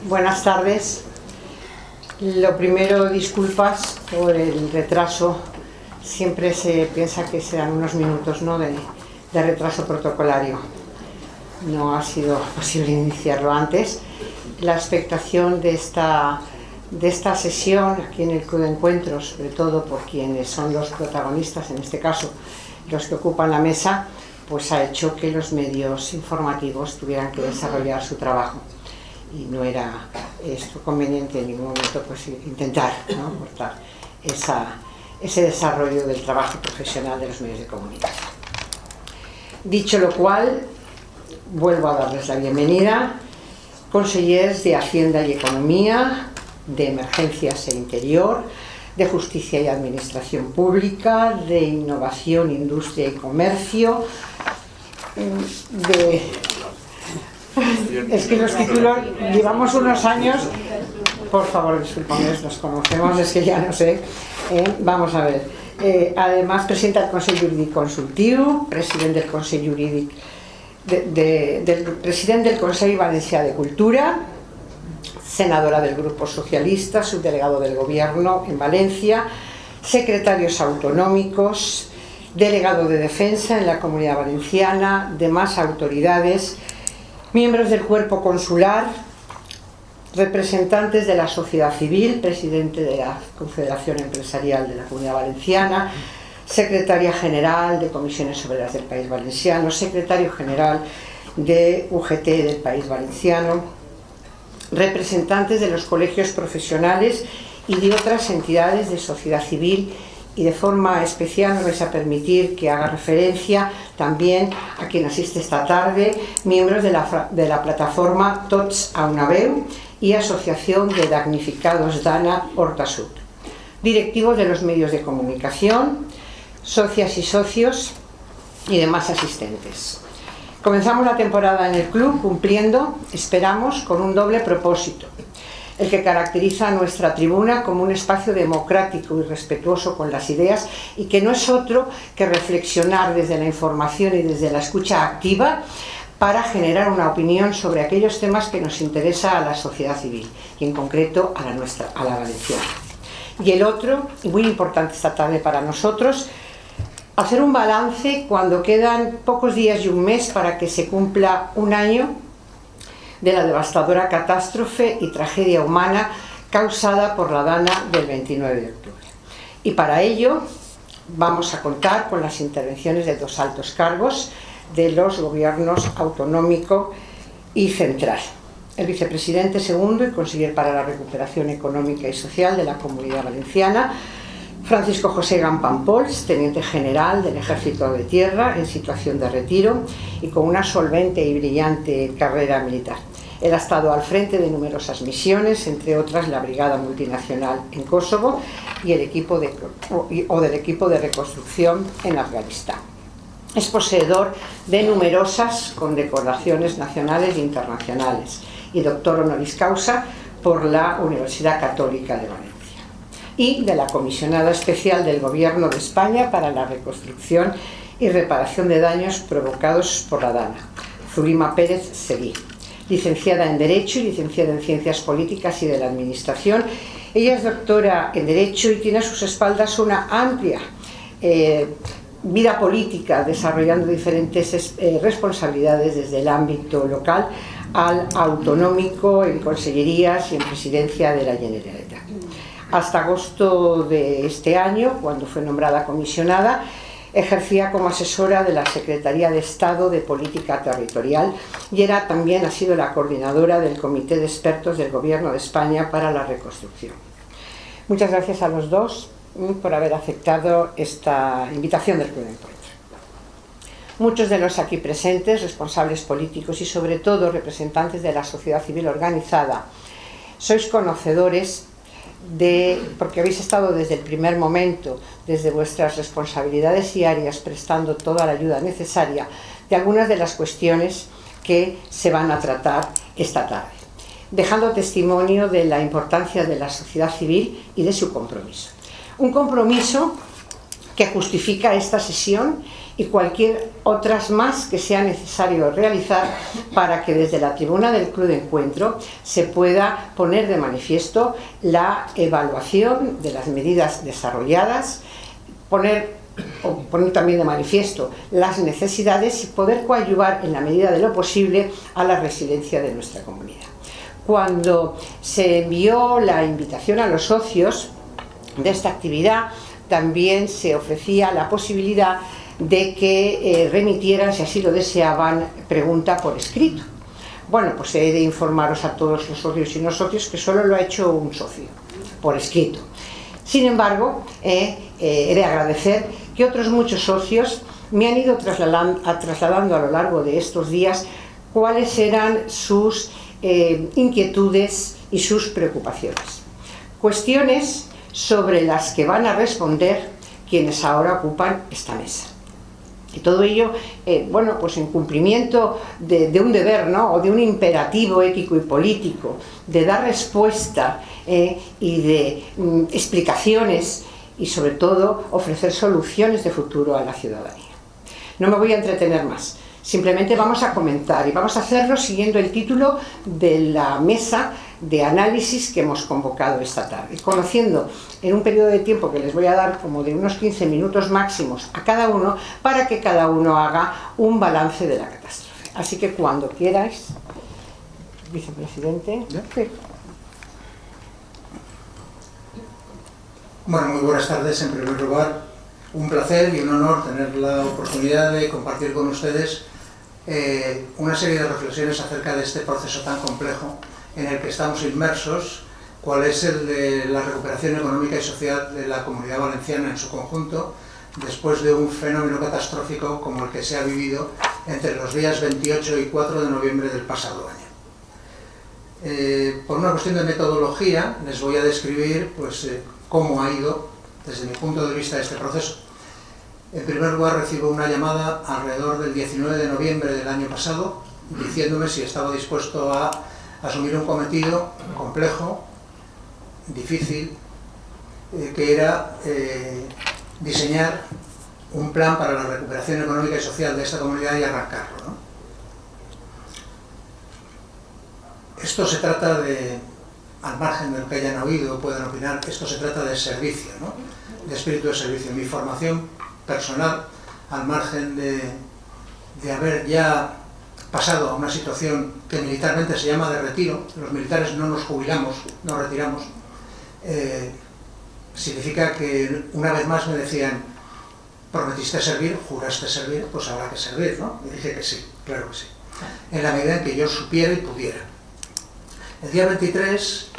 Buenas tardes. Lo primero, disculpas por el retraso. Siempre se piensa que serán unos minutos, ¿no?, de retraso protocolario. No ha sido posible iniciarlo antes. La expectación de esta sesión aquí en el Club de Encuentros, sobre todo por quienes son los protagonistas, en este caso los que ocupan la mesa, pues ha hecho que los medios informativos tuvieran que desarrollar su trabajo. Y no era esto conveniente en ningún momento, pues intentar, ¿no?, cortar ese desarrollo del trabajo profesional de los medios de comunicación. Dicho lo cual, vuelvo a darles la bienvenida. Consellers de Hacienda y Economía, de Emergencias e Interior, de Justicia y Administración Pública, de Innovación, Industria y Comercio, Es que los títulos, llevamos unos años, por favor, discúlpame, nos conocemos, es que ya no sé. Vamos a ver. Además, presenta el Consell Jurídic Consultiu, presidente del Consell Jurídic, presidente del Consell Valencià de Cultura, senadora del Grupo Socialista, subdelegado del Gobierno en Valencia, secretarios autonómicos, delegado de Defensa en la Comunidad Valenciana, demás autoridades, miembros del cuerpo consular, representantes de la sociedad civil, presidente de la Confederación Empresarial de la Comunidad Valenciana, secretaria general de Comisiones Obreras del País Valenciano, secretario general de UGT del País Valenciano, representantes de los colegios profesionales y de otras entidades de sociedad civil, y de forma especial me vais a permitir que haga referencia también a quien asiste esta tarde, miembros de la plataforma Tots a una veu y Asociación de Damnificados Dana Horta Sud, directivos de los medios de comunicación, socias y socios y demás asistentes. Comenzamos la temporada en el club cumpliendo, esperamos, con un doble propósito: el que caracteriza a nuestra tribuna como un espacio democrático y respetuoso con las ideas, y que no es otro que reflexionar desde la información y desde la escucha activa para generar una opinión sobre aquellos temas que nos interesa a la sociedad civil y en concreto a la valenciana. Y el otro, y muy importante esta tarde para nosotros, hacer un balance cuando quedan pocos días y un mes para que se cumpla un año de la devastadora catástrofe y tragedia humana causada por la Dana del 29 de octubre. Y para ello vamos a contar con las intervenciones de dos altos cargos de los gobiernos autonómico y central: el vicepresidente segundo y conseller para la recuperación económica y social de la Comunidad Valenciana, Francisco José Gampampols, teniente general del Ejército de Tierra en situación de retiro y con una solvente y brillante carrera militar. Él ha estado al frente de numerosas misiones, entre otras la Brigada Multinacional en Kosovo y del equipo de reconstrucción en Afganistán. Es poseedor de numerosas condecoraciones nacionales e internacionales y doctor honoris causa por la Universidad Católica de Valencia, y de la comisionada especial del Gobierno de España para la reconstrucción y reparación de daños provocados por la Dana, Zulima Pérez Seguí, licenciada en Derecho y licenciada en Ciencias Políticas y de la Administración. Ella es doctora en Derecho y tiene a sus espaldas una amplia vida política, desarrollando diferentes responsabilidades desde el ámbito local al autonómico, en consellerías y en presidencia de la Generalitat. Hasta agosto de este año, cuando fue nombrada comisionada, ejercía como asesora de la Secretaría de Estado de Política Territorial y ha sido la coordinadora del Comité de Expertos del Gobierno de España para la Reconstrucción. Muchas gracias a los dos por haber aceptado esta invitación del Club de Encuentro. Muchos de los aquí presentes, responsables políticos y sobre todo representantes de la sociedad civil organizada, sois conocedores porque habéis estado desde el primer momento, desde vuestras responsabilidades diarias, prestando toda la ayuda necesaria de algunas de las cuestiones que se van a tratar esta tarde, dejando testimonio de la importancia de la sociedad civil y de su compromiso. Un compromiso que justifica esta sesión y cualquier otras más que sea necesario realizar para que desde la tribuna del Club de Encuentro se pueda poner de manifiesto la evaluación de las medidas desarrolladas, poner también de manifiesto las necesidades y poder coadyuvar en la medida de lo posible a la resiliencia de nuestra comunidad. Cuando se envió la invitación a los socios de esta actividad, también se ofrecía la posibilidad de que remitieran, si así lo deseaban, pregunta por escrito. Bueno, pues he de informaros a todos los socios y no socios que solo lo ha hecho un socio, por escrito. Sin embargo, he de agradecer que otros muchos socios me han ido trasladando a lo largo de estos días cuáles eran sus inquietudes y sus preocupaciones. Cuestiones sobre las que van a responder quienes ahora ocupan esta mesa. Y todo ello, bueno, pues en cumplimiento de un deber, ¿no?, o de un imperativo ético y político, de dar respuesta y de explicaciones y sobre todo ofrecer soluciones de futuro a la ciudadanía. No me voy a entretener más, simplemente vamos a comentar y vamos a hacerlo siguiendo el título de la mesa de análisis que hemos convocado esta tarde, conociendo en un periodo de tiempo que les voy a dar como de unos 15 minutos máximos a cada uno para que cada uno haga un balance de la catástrofe. Así que cuando quieras, vicepresidente. Sí. Bueno, muy buenas tardes. En primer lugar, un placer y un honor tener la oportunidad de compartir con ustedes una serie de reflexiones acerca de este proceso tan complejo en el que estamos inmersos, cuál es el de la recuperación económica y social de la Comunidad Valenciana en su conjunto, después de un fenómeno catastrófico como el que se ha vivido entre los días 28 y 4 de noviembre del pasado año. Por una cuestión de metodología, les voy a describir pues, cómo ha ido, desde mi punto de vista, este proceso. En primer lugar, recibo una llamada alrededor del 19 de noviembre del año pasado, diciéndome si estaba dispuesto a asumir un cometido complejo, difícil, que era diseñar un plan para la recuperación económica y social de esta comunidad y arrancarlo, ¿no? Esto se trata de, al margen de lo que hayan oído o puedan opinar, esto se trata de servicio, ¿no?, de espíritu de servicio. Mi formación personal, al margen de haber ya pasado a una situación que militarmente se llama de retiro, los militares no nos jubilamos, nos retiramos, significa que una vez más me decían, prometiste servir, juraste servir, pues habrá que servir, ¿no? Y dije que sí, claro que sí, en la medida en que yo supiera y pudiera. El día 23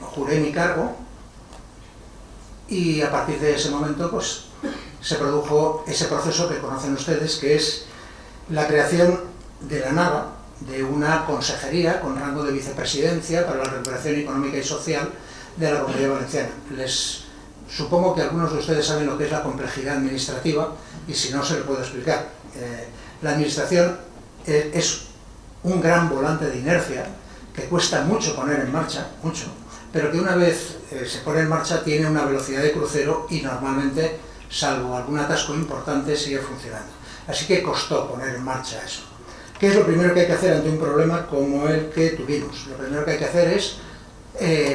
juré mi cargo y a partir de ese momento pues se produjo ese proceso que conocen ustedes, que es la creación de la nada de una consejería con rango de vicepresidencia para la recuperación económica y social de la Comunidad Valenciana. Supongo que algunos de ustedes saben lo que es la complejidad administrativa y si no se lo puedo explicar. La administración es un gran volante de inercia que cuesta mucho poner en marcha, mucho, pero que una vez se pone en marcha tiene una velocidad de crucero y normalmente, salvo algún atasco importante, sigue funcionando. Así que costó poner en marcha eso. ¿Qué es lo primero que hay que hacer ante un problema como el que tuvimos? Lo primero que hay que hacer es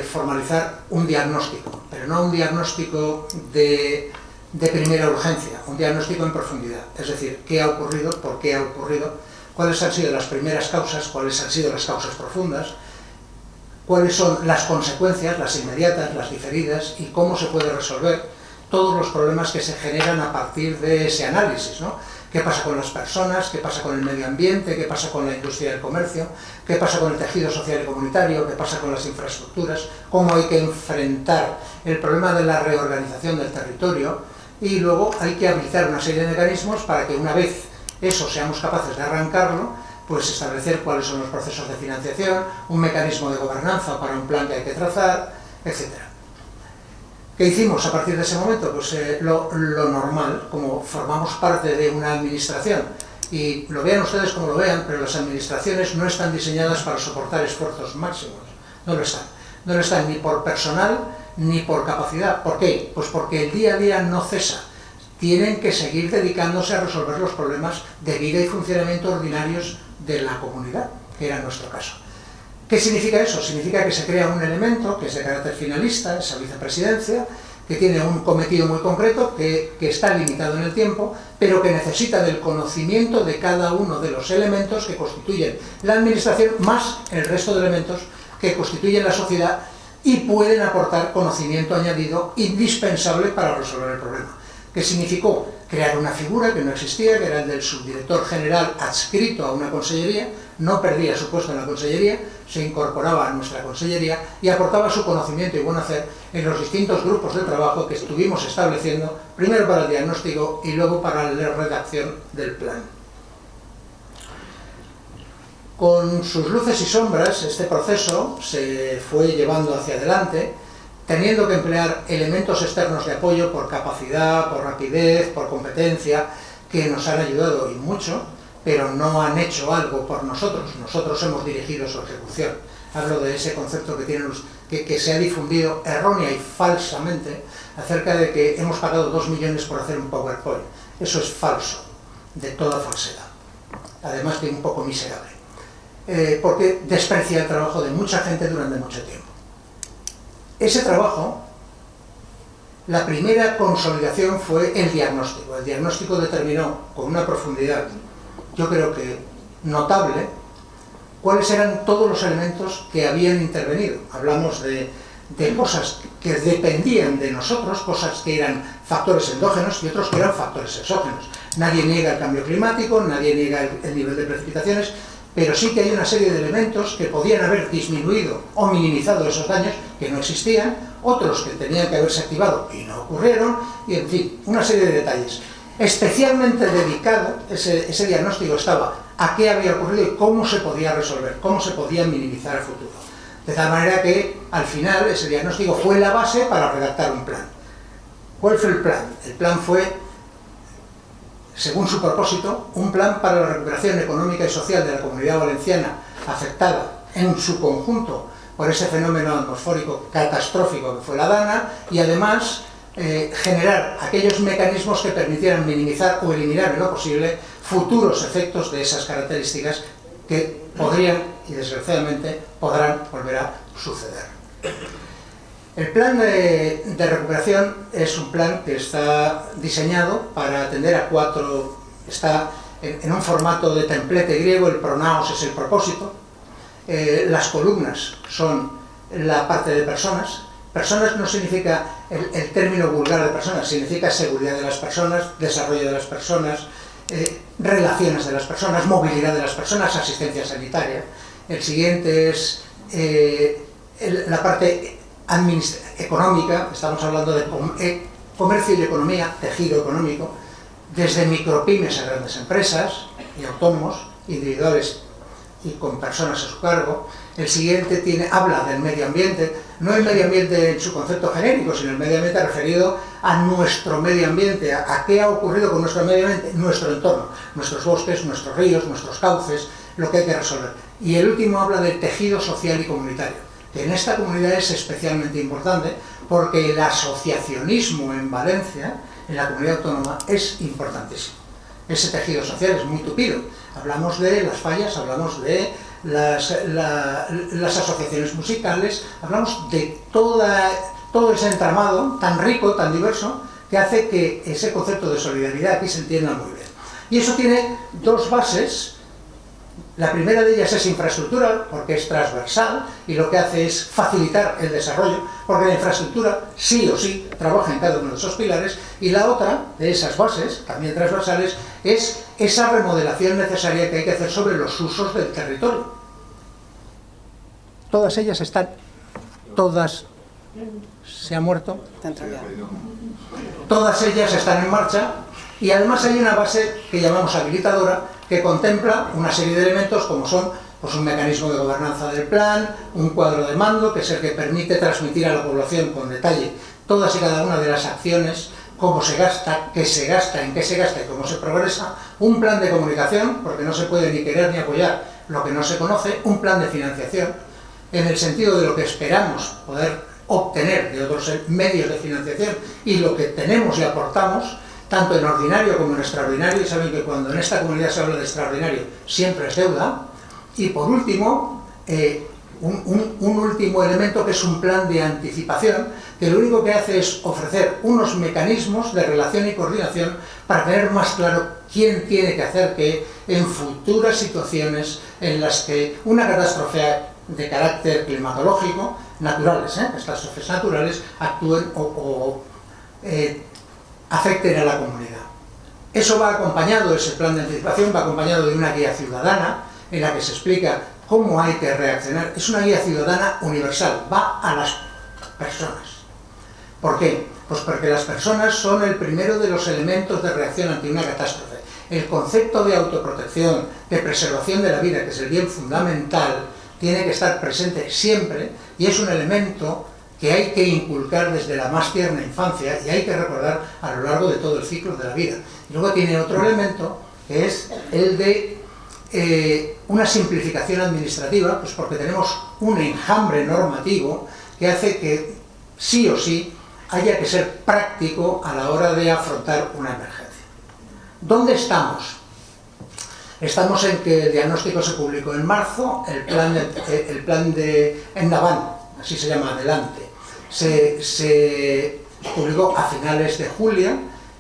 formalizar un diagnóstico, pero no un diagnóstico de primera urgencia, un diagnóstico en profundidad. Es decir, ¿qué ha ocurrido? ¿Por qué ha ocurrido? ¿Cuáles han sido las primeras causas? ¿Cuáles han sido las causas profundas? ¿Cuáles son las consecuencias, las inmediatas, las diferidas? ¿Y cómo se puede resolver todos los problemas que se generan a partir de ese análisis, ¿no? ¿Qué pasa con las personas? ¿Qué pasa con el medio ambiente? ¿Qué pasa con la industria del comercio? ¿Qué pasa con el tejido social y comunitario? ¿Qué pasa con las infraestructuras? ¿Cómo hay que enfrentar el problema de la reorganización del territorio? Y luego hay que habilitar una serie de mecanismos para que una vez eso seamos capaces de arrancarlo, pues establecer cuáles son los procesos de financiación, un mecanismo de gobernanza para un plan que hay que trazar, etc. ¿Qué hicimos a partir de ese momento? Pues lo normal, como formamos parte de una administración, y lo vean ustedes como lo vean, pero las administraciones no están diseñadas para soportar esfuerzos máximos, no lo están. No lo están ni por personal ni por capacidad. ¿Por qué? Pues porque el día a día no cesa. tienen que seguir dedicándose a resolver los problemas de vida y funcionamiento ordinarios de la comunidad, que era nuestro caso. ¿Qué significa eso? Significa que se crea un elemento que es de carácter finalista, esa vicepresidencia, que tiene un cometido muy concreto, que está limitado en el tiempo, pero que necesita del conocimiento de cada uno de los elementos que constituyen la administración, más el resto de elementos que constituyen la sociedad y pueden aportar conocimiento añadido indispensable para resolver el problema. ¿Qué significó? Crear una figura que no existía, que era el del subdirector general adscrito a una consellería, no perdía su puesto en la consellería, se incorporaba a nuestra consellería y aportaba su conocimiento y buen hacer en los distintos grupos de trabajo que estuvimos estableciendo, primero para el diagnóstico y luego para la redacción del plan. Con sus luces y sombras, este proceso se fue llevando hacia adelante, teniendo que emplear elementos externos de apoyo por capacidad, por rapidez, por competencia, que nos han ayudado y mucho, pero no han hecho algo por nosotros. Nosotros hemos dirigido su ejecución. Hablo de ese concepto que se ha difundido errónea y falsamente acerca de que hemos pagado 2 millones por hacer un PowerPoint. Eso es falso, de toda falsedad. Además de un poco miserable. Porque desprecia el trabajo de mucha gente durante mucho tiempo. Ese trabajo, la primera consolidación fue el diagnóstico. El diagnóstico determinó con una profundidad, yo creo que notable, cuáles eran todos los elementos que habían intervenido. Hablamos de cosas que dependían de nosotros, cosas que eran factores endógenos y otros que eran factores exógenos. Nadie niega el cambio climático, nadie niega el nivel de precipitaciones, pero sí que hay una serie de elementos que podían haber disminuido o minimizado esos daños que no existían, otros que tenían que haberse activado y no ocurrieron, y en fin, una serie de detalles. Especialmente dedicado, ese diagnóstico estaba a qué había ocurrido y cómo se podía resolver, cómo se podía minimizar a futuro. De tal manera que, al final, ese diagnóstico fue la base para redactar un plan. ¿Cuál fue el plan? El plan fue, según su propósito, un plan para la recuperación económica y social de la Comunidad Valenciana afectada en su conjunto por ese fenómeno atmosférico catastrófico que fue la Dana, y además generar aquellos mecanismos que permitieran minimizar o eliminar en lo posible futuros efectos de esas características que podrían y desgraciadamente podrán volver a suceder. El plan de recuperación es un plan que está diseñado para atender a 4, está en un formato de templete griego. El pronaos es el propósito, las columnas son la parte de personas. Personas no significa el término vulgar de personas, significa seguridad de las personas, desarrollo de las personas, relaciones de las personas, movilidad de las personas, asistencia sanitaria. El siguiente es la parte económica. Estamos hablando de comercio y economía, tejido económico, desde micropymes a grandes empresas y autónomos, individuales y con personas a su cargo. El siguiente habla del medio ambiente, no el medio ambiente en su concepto genérico, sino el medio ambiente referido a nuestro medio ambiente, a qué ha ocurrido con nuestro medio ambiente, nuestro entorno, nuestros bosques, nuestros ríos, nuestros cauces, lo que hay que resolver. Y el último habla del tejido social y comunitario, que en esta comunidad es especialmente importante porque el asociacionismo en Valencia, en la comunidad autónoma, es importantísimo. Ese tejido social es muy tupido. Hablamos de las fallas, hablamos de las asociaciones musicales, hablamos de todo ese entramado tan rico, tan diverso, que hace que ese concepto de solidaridad aquí se entienda muy bien. Y eso tiene 2 bases. La primera de ellas es infraestructura, porque es transversal y lo que hace es facilitar el desarrollo, porque la infraestructura sí o sí trabaja en cada uno de esos pilares. Y la otra de esas bases, también transversales, es esa remodelación necesaria que hay que hacer sobre los usos del territorio. Todas ellas están, todas, ¿se ha muerto? Todas ellas están en marcha, y además hay una base que llamamos habilitadora, que contempla una serie de elementos como son pues, un mecanismo de gobernanza del plan, un cuadro de mando, que es el que permite transmitir a la población con detalle todas y cada una de las acciones, cómo se gasta, qué se gasta, en qué se gasta y cómo se progresa, un plan de comunicación, porque no se puede ni querer ni apoyar lo que no se conoce, un plan de financiación, en el sentido de lo que esperamos poder obtener de otros medios de financiación y lo que tenemos y aportamos, tanto en ordinario como en extraordinario, y saben que cuando en esta comunidad se habla de extraordinario siempre es deuda. Y por último, un último elemento que es un plan de anticipación, que lo único que hace es ofrecer unos mecanismos de relación y coordinación para tener más claro quién tiene que hacer qué en futuras situaciones en las que una catástrofe de carácter climatológico, naturales, catástrofes naturales, actúen o afecten a la comunidad. Eso va acompañado, ese plan de anticipación va acompañado de una guía ciudadana en la que se explica cómo hay que reaccionar. Es una guía ciudadana universal, va a las personas. ¿Por qué? Pues porque las personas son el primero de los elementos de reacción ante una catástrofe. El concepto de autoprotección, de preservación de la vida, que es el bien fundamental, tiene que estar presente siempre y es un elemento que hay que inculcar desde la más tierna infancia y hay que recordar a lo largo de todo el ciclo de la vida. Y luego tiene otro elemento, que es el de una simplificación administrativa, pues porque tenemos un enjambre normativo que hace que sí o sí haya que ser práctico a la hora de afrontar una emergencia. ¿Dónde estamos? Estamos en que el diagnóstico se publicó en marzo, el plan de Endavant, así se llama, adelante, se publicó a finales de julio,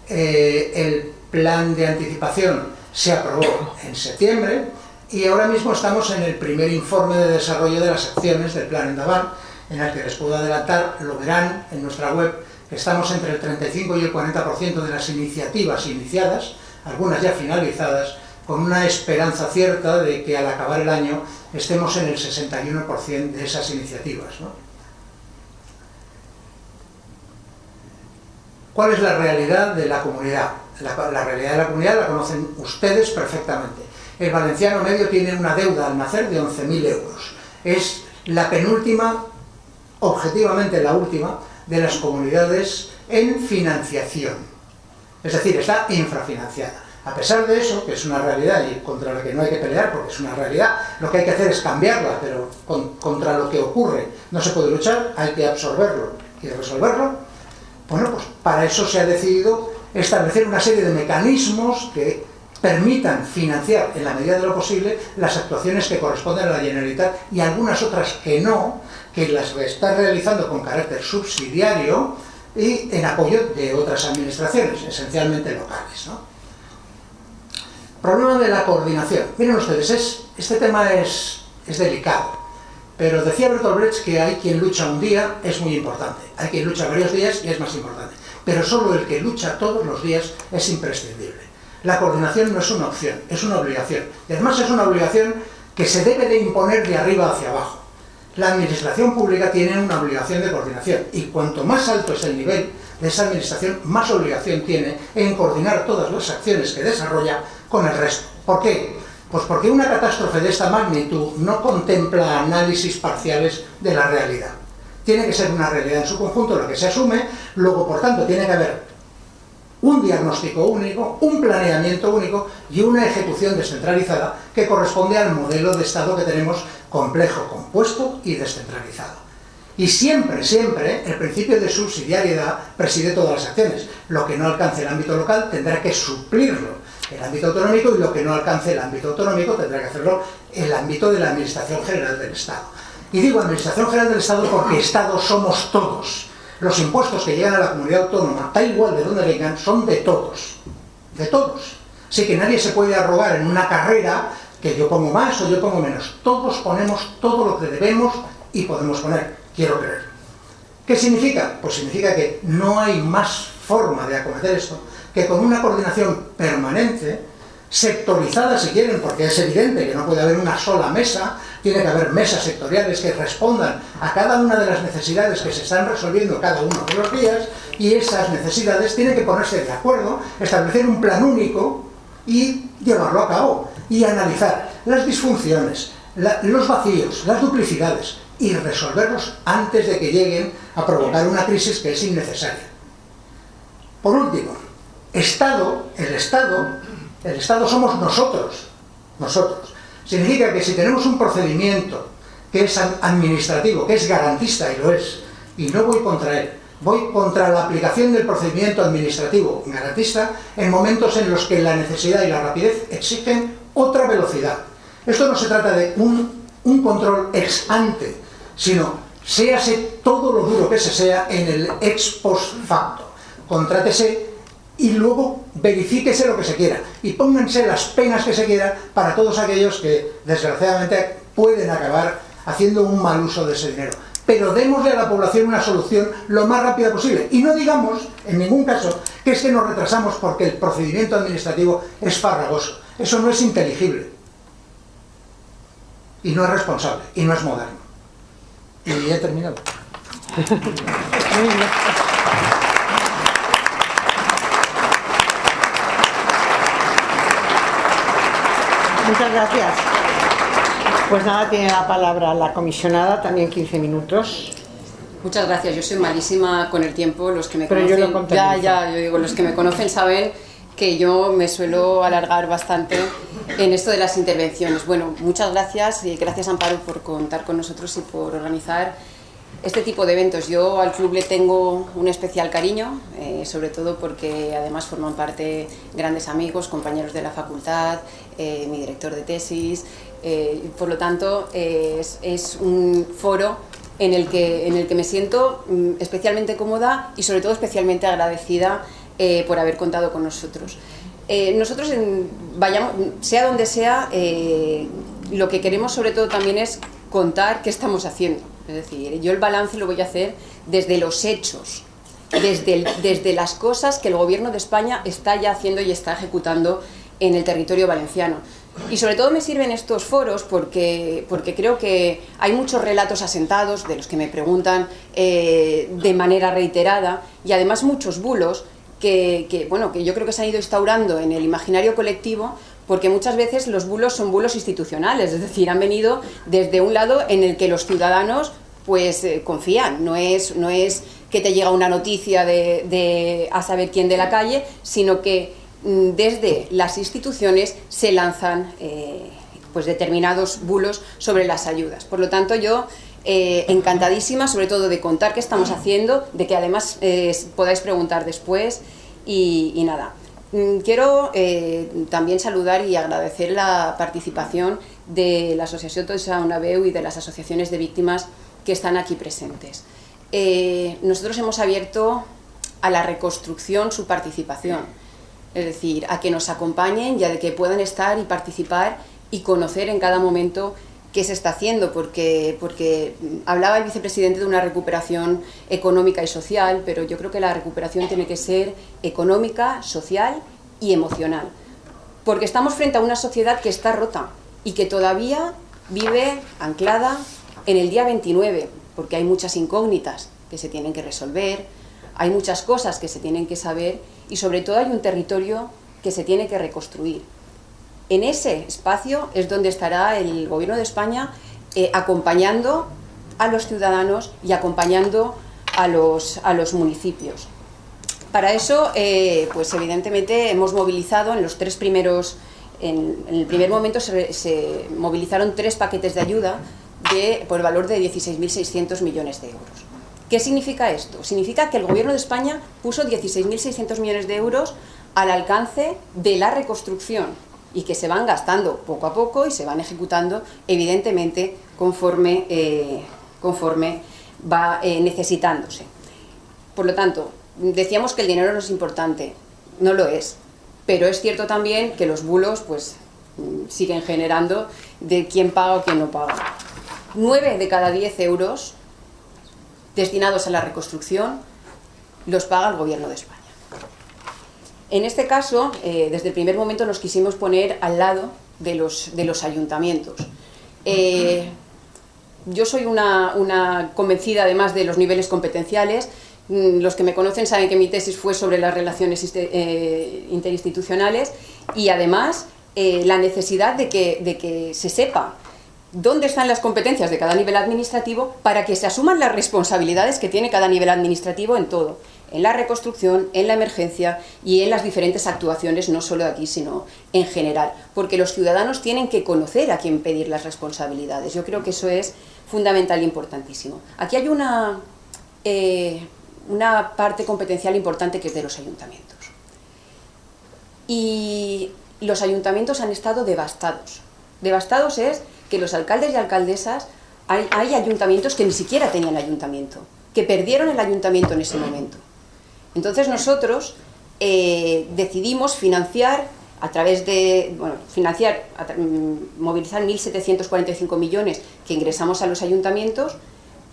el plan de anticipación se aprobó en septiembre y ahora mismo estamos en el primer informe de desarrollo de las acciones del plan Endavant, en el que les puedo adelantar, lo verán en nuestra web, que estamos entre el 35 y el 40% de las iniciativas iniciadas, algunas ya finalizadas, con una esperanza cierta de que al acabar el año estemos en el 61% de esas iniciativas, ¿no? ¿Cuál es la realidad de la comunidad? La realidad de la comunidad la conocen ustedes perfectamente. El valenciano medio tiene una deuda al nacer de 11.000 euros. Es la penúltima, objetivamente la última, de las comunidades en financiación. Es decir, está infrafinanciada. A pesar de eso, que es una realidad y contra la que no hay que pelear porque es una realidad, lo que hay que hacer es cambiarla, pero contra lo que ocurre no se puede luchar, hay que absorberlo y resolverlo. Bueno, pues para eso se ha decidido establecer una serie de mecanismos que permitan financiar en la medida de lo posible las actuaciones que corresponden a la Generalitat y algunas otras que no, que las está realizando con carácter subsidiario y en apoyo de otras administraciones, esencialmente locales, ¿no? Problema de la coordinación. Miren ustedes, este tema es delicado, pero decía Bertolt Brecht que hay quien lucha un día, es muy importante, hay quien lucha varios días y es más importante, pero solo el que lucha todos los días es imprescindible. La coordinación no es una opción, es una obligación, y además es una obligación que se debe de imponer de arriba hacia abajo. La administración pública tiene una obligación de coordinación, y cuanto más alto es el nivel de esa administración, más obligación tiene en coordinar todas las acciones que desarrolla con el resto. ¿Por qué? Pues porque una catástrofe de esta magnitud no contempla análisis parciales de la realidad. Tiene que ser una realidad en su conjunto lo que se asume, luego por tanto tiene que haber un diagnóstico único, un planeamiento único y una ejecución descentralizada que corresponde al modelo de Estado que tenemos complejo, compuesto y descentralizado. Y siempre, siempre, el principio de subsidiariedad preside todas las acciones. Lo que no alcance el ámbito local tendrá que suplirlo el ámbito autonómico y lo que no alcance el ámbito autonómico tendrá que hacerlo el ámbito de la Administración General del Estado. Y digo Administración General del Estado porque Estado somos todos. Los impuestos que llegan a la comunidad autónoma, da igual de dónde vengan, son de todos. De todos. Así que nadie se puede arrogar en una carrera que yo pongo más o yo pongo menos. Todos ponemos todo lo que debemos y podemos poner, quiero creer. ¿Qué significa? Pues significa que no hay más forma de acometer esto que con una coordinación permanente, sectorizada si quieren, porque es evidente que no puede haber una sola mesa, tiene que haber mesas sectoriales que respondan a cada una de las necesidades que se están resolviendo cada uno de los días, y esas necesidades tienen que ponerse de acuerdo, establecer un plan único y llevarlo a cabo, y analizar las disfunciones, los vacíos, las duplicidades, y resolverlos antes de que lleguen a provocar una crisis que es innecesaria. Por último, Estado, el Estado somos nosotros. Significa que si tenemos un procedimiento que es administrativo, que es garantista, y lo es, y no voy contra él, Voy contra la aplicación del procedimiento administrativo garantista en momentos en los que la necesidad y la rapidez exigen otra velocidad. Esto no se trata de un control ex ante, sino séase todo lo duro que se sea en el ex post facto. Contrátese y luego verifíquese lo que se quiera y pónganse las penas que se quieran para todos aquellos que desgraciadamente pueden acabar haciendo un mal uso de ese dinero. Pero démosle a la población una solución lo más rápida posible. Y no digamos, en ningún caso, que es que nos retrasamos porque el procedimiento administrativo es farragoso. Eso no es inteligible. Y no es responsable. Y no es moderno. Y he terminado. Muchas gracias. Pues nada, tiene la palabra la comisionada, también 15 minutos. Muchas gracias. Yo soy malísima con el tiempo. Los que me Pero conocen, yo lo contabilizo. yo digo, los que me conocen saben que yo me suelo alargar bastante en esto de las intervenciones. Bueno, muchas gracias y gracias, Amparo, por contar con nosotros y por organizar este tipo de eventos. Yo al club le tengo un especial cariño, sobre todo porque además forman parte grandes amigos, compañeros de la facultad, mi director de tesis. Por lo tanto, es un foro en el que me siento especialmente cómoda y sobre todo especialmente agradecida por haber contado con nosotros. Nosotros, vayamos, sea donde sea, lo que queremos sobre todo también es contar qué estamos haciendo. Es decir, yo el balance lo voy a hacer desde los hechos, desde las cosas que el Gobierno de España está ya haciendo y está ejecutando en el territorio valenciano. Y sobre todo me sirven estos foros porque creo que hay muchos relatos asentados de los que me preguntan de manera reiterada y además muchos bulos que yo creo que se han ido instaurando en el imaginario colectivo, porque muchas veces los bulos son bulos institucionales, es decir, han venido desde un lado en el que los ciudadanos pues confían, no es que te llega una noticia de a saber quién de la calle, sino que desde las instituciones se lanzan pues determinados bulos sobre las ayudas. Por lo tanto, yo encantadísima sobre todo de contar qué estamos haciendo, de que además podáis preguntar después y nada. Quiero también saludar y agradecer la participación de la Asociación Toisà Una Veu y de las asociaciones de víctimas que están aquí presentes. Nosotros hemos abierto a la reconstrucción su participación, es decir, a que nos acompañen y a que puedan estar y participar y conocer en cada momento qué se está haciendo, porque hablaba el vicepresidente de una recuperación económica y social, pero yo creo que la recuperación tiene que ser económica, social y emocional, porque estamos frente a una sociedad que está rota y que todavía vive anclada en el día 29, porque hay muchas incógnitas que se tienen que resolver, hay muchas cosas que se tienen que saber y sobre todo hay un territorio que se tiene que reconstruir. En ese espacio es donde estará el Gobierno de España acompañando a los ciudadanos y acompañando a los municipios. Para eso, pues evidentemente hemos movilizado en los tres primeros, en el primer momento se movilizaron 3 paquetes de ayuda por valor de 16.600 millones de euros. ¿Qué significa esto? Significa que el Gobierno de España puso 16.600 millones de euros al alcance de la reconstrucción y que se van gastando poco a poco y se van ejecutando evidentemente conforme va necesitándose. Por lo tanto, decíamos que el dinero no es importante, no lo es, pero es cierto también que los bulos pues siguen generando de quién paga o quién no paga. 9 de cada 10 euros destinados a la reconstrucción los paga el Gobierno de España. En este caso, desde el primer momento nos quisimos poner al lado de los ayuntamientos. Yo soy una convencida además de los niveles competenciales. Los que me conocen saben que mi tesis fue sobre las relaciones interinstitucionales y además la necesidad de que se sepa dónde están las competencias de cada nivel administrativo para que se asuman las responsabilidades que tiene cada nivel administrativo en todo, en la reconstrucción, en la emergencia y en las diferentes actuaciones, no solo aquí, sino en general, porque los ciudadanos tienen que conocer a quién pedir las responsabilidades. Yo creo que eso es fundamental e importantísimo. Aquí hay una parte competencial importante que es de los ayuntamientos. Y los ayuntamientos han estado devastados. Devastados es que los alcaldes y alcaldesas, hay ayuntamientos que ni siquiera tenían ayuntamiento, que perdieron el ayuntamiento en ese momento. Entonces nosotros decidimos financiar a través de, movilizar 1.745 millones que ingresamos a los ayuntamientos,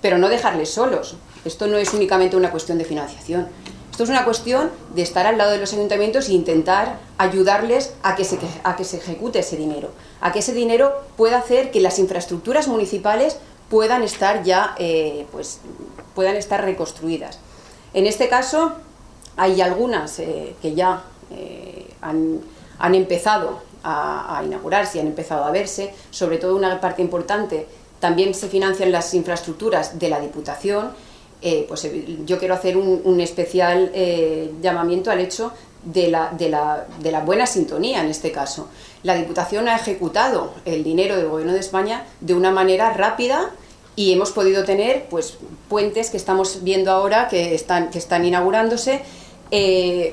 pero no dejarles solos. Esto no es únicamente una cuestión de financiación. Esto es una cuestión de estar al lado de los ayuntamientos e intentar ayudarles a que se ejecute ese dinero, a que ese dinero pueda hacer que las infraestructuras municipales puedan estar ya, puedan estar reconstruidas. En este caso hay algunas que ya han empezado a inaugurarse y han empezado a verse, sobre todo una parte importante. También se financian las infraestructuras de la Diputación. Yo quiero hacer un especial llamamiento al hecho de la buena sintonía en este caso. La Diputación ha ejecutado el dinero del Gobierno de España de una manera rápida y hemos podido tener puentes que estamos viendo ahora que están inaugurándose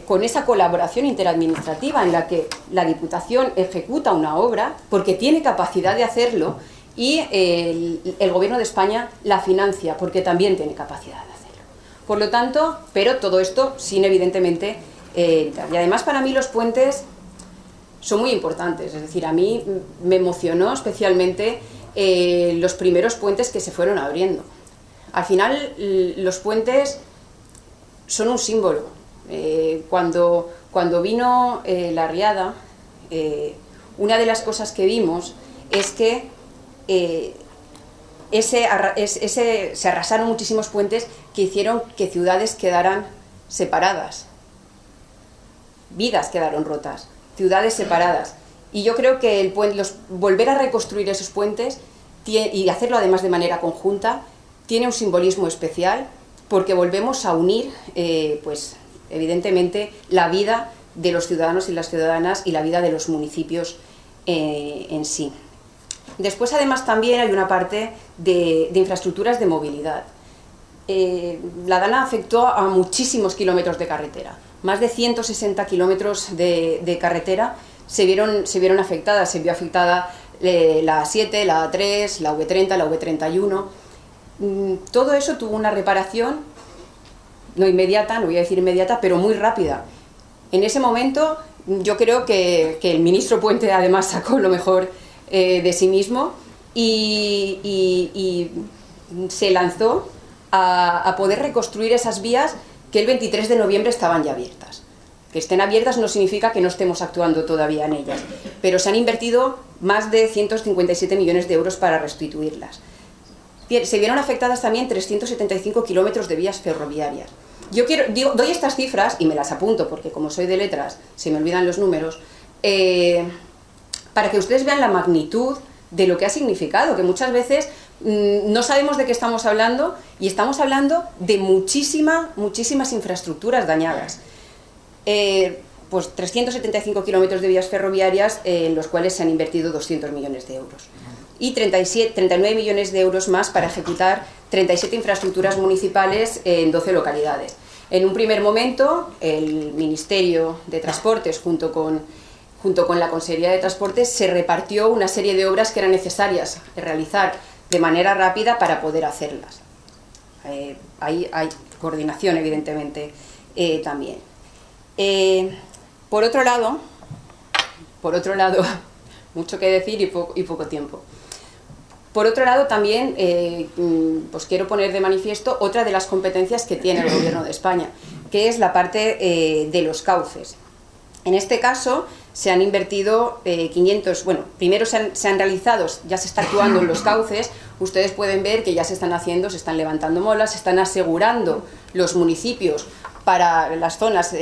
con esa colaboración interadministrativa en la que la Diputación ejecuta una obra porque tiene capacidad de hacerlo y el Gobierno de España la financia porque también tiene capacidad de hacerlo. Por lo tanto, pero todo esto sin evidentemente y además para mí los puentes son muy importantes, es decir, a mí me emocionó especialmente los primeros puentes que se fueron abriendo. Al final los puentes son un símbolo. Cuando vino la riada, una de las cosas que vimos es que se arrasaron muchísimos puentes que hicieron que ciudades quedaran separadas, vidas quedaron rotas, ciudades separadas. Y yo creo que volver a reconstruir esos puentes y hacerlo además de manera conjunta tiene un simbolismo especial porque volvemos a unir, evidentemente, la vida de los ciudadanos y las ciudadanas y la vida de los municipios en sí. Después, además, también hay una parte de infraestructuras de movilidad. La Dana afectó a muchísimos kilómetros de carretera. Más de 160 kilómetros de carretera se vieron afectadas. Se vio afectada la A7, la A3, la V30, la V31. Todo eso tuvo una reparación, no inmediata, no voy a decir inmediata, pero muy rápida. En ese momento yo creo que el ministro Puente además sacó lo mejor de sí mismo y se lanzó a poder reconstruir esas vías que el 23 de noviembre estaban ya abiertas. Que estén abiertas no significa que no estemos actuando todavía en ellas, pero se han invertido más de 157 millones de euros para restituirlas. Se vieron afectadas también 375 kilómetros de vías ferroviarias. Doy estas cifras y me las apunto porque como soy de letras se me olvidan los números, para que ustedes vean la magnitud de lo que ha significado, que muchas veces no sabemos de qué estamos hablando y estamos hablando de muchísimas infraestructuras dañadas. 375 kilómetros de vías ferroviarias en los cuales se han invertido 200 millones de euros y 39 millones de euros más para ejecutar 37 infraestructuras municipales en 12 localidades. En un primer momento, el Ministerio de Transportes, junto con la Consejería de Transportes, se repartió una serie de obras que eran necesarias realizar de manera rápida para poder hacerlas. Hay coordinación, evidentemente, también. Por otro lado, mucho que decir y poco tiempo. Por otro lado, también quiero poner de manifiesto otra de las competencias que tiene el Gobierno de España, que es la parte de los cauces. En este caso, se han invertido primero se han realizado, ya se está actuando en los cauces. Ustedes pueden ver que ya se están levantando molas, se están asegurando los municipios para las zonas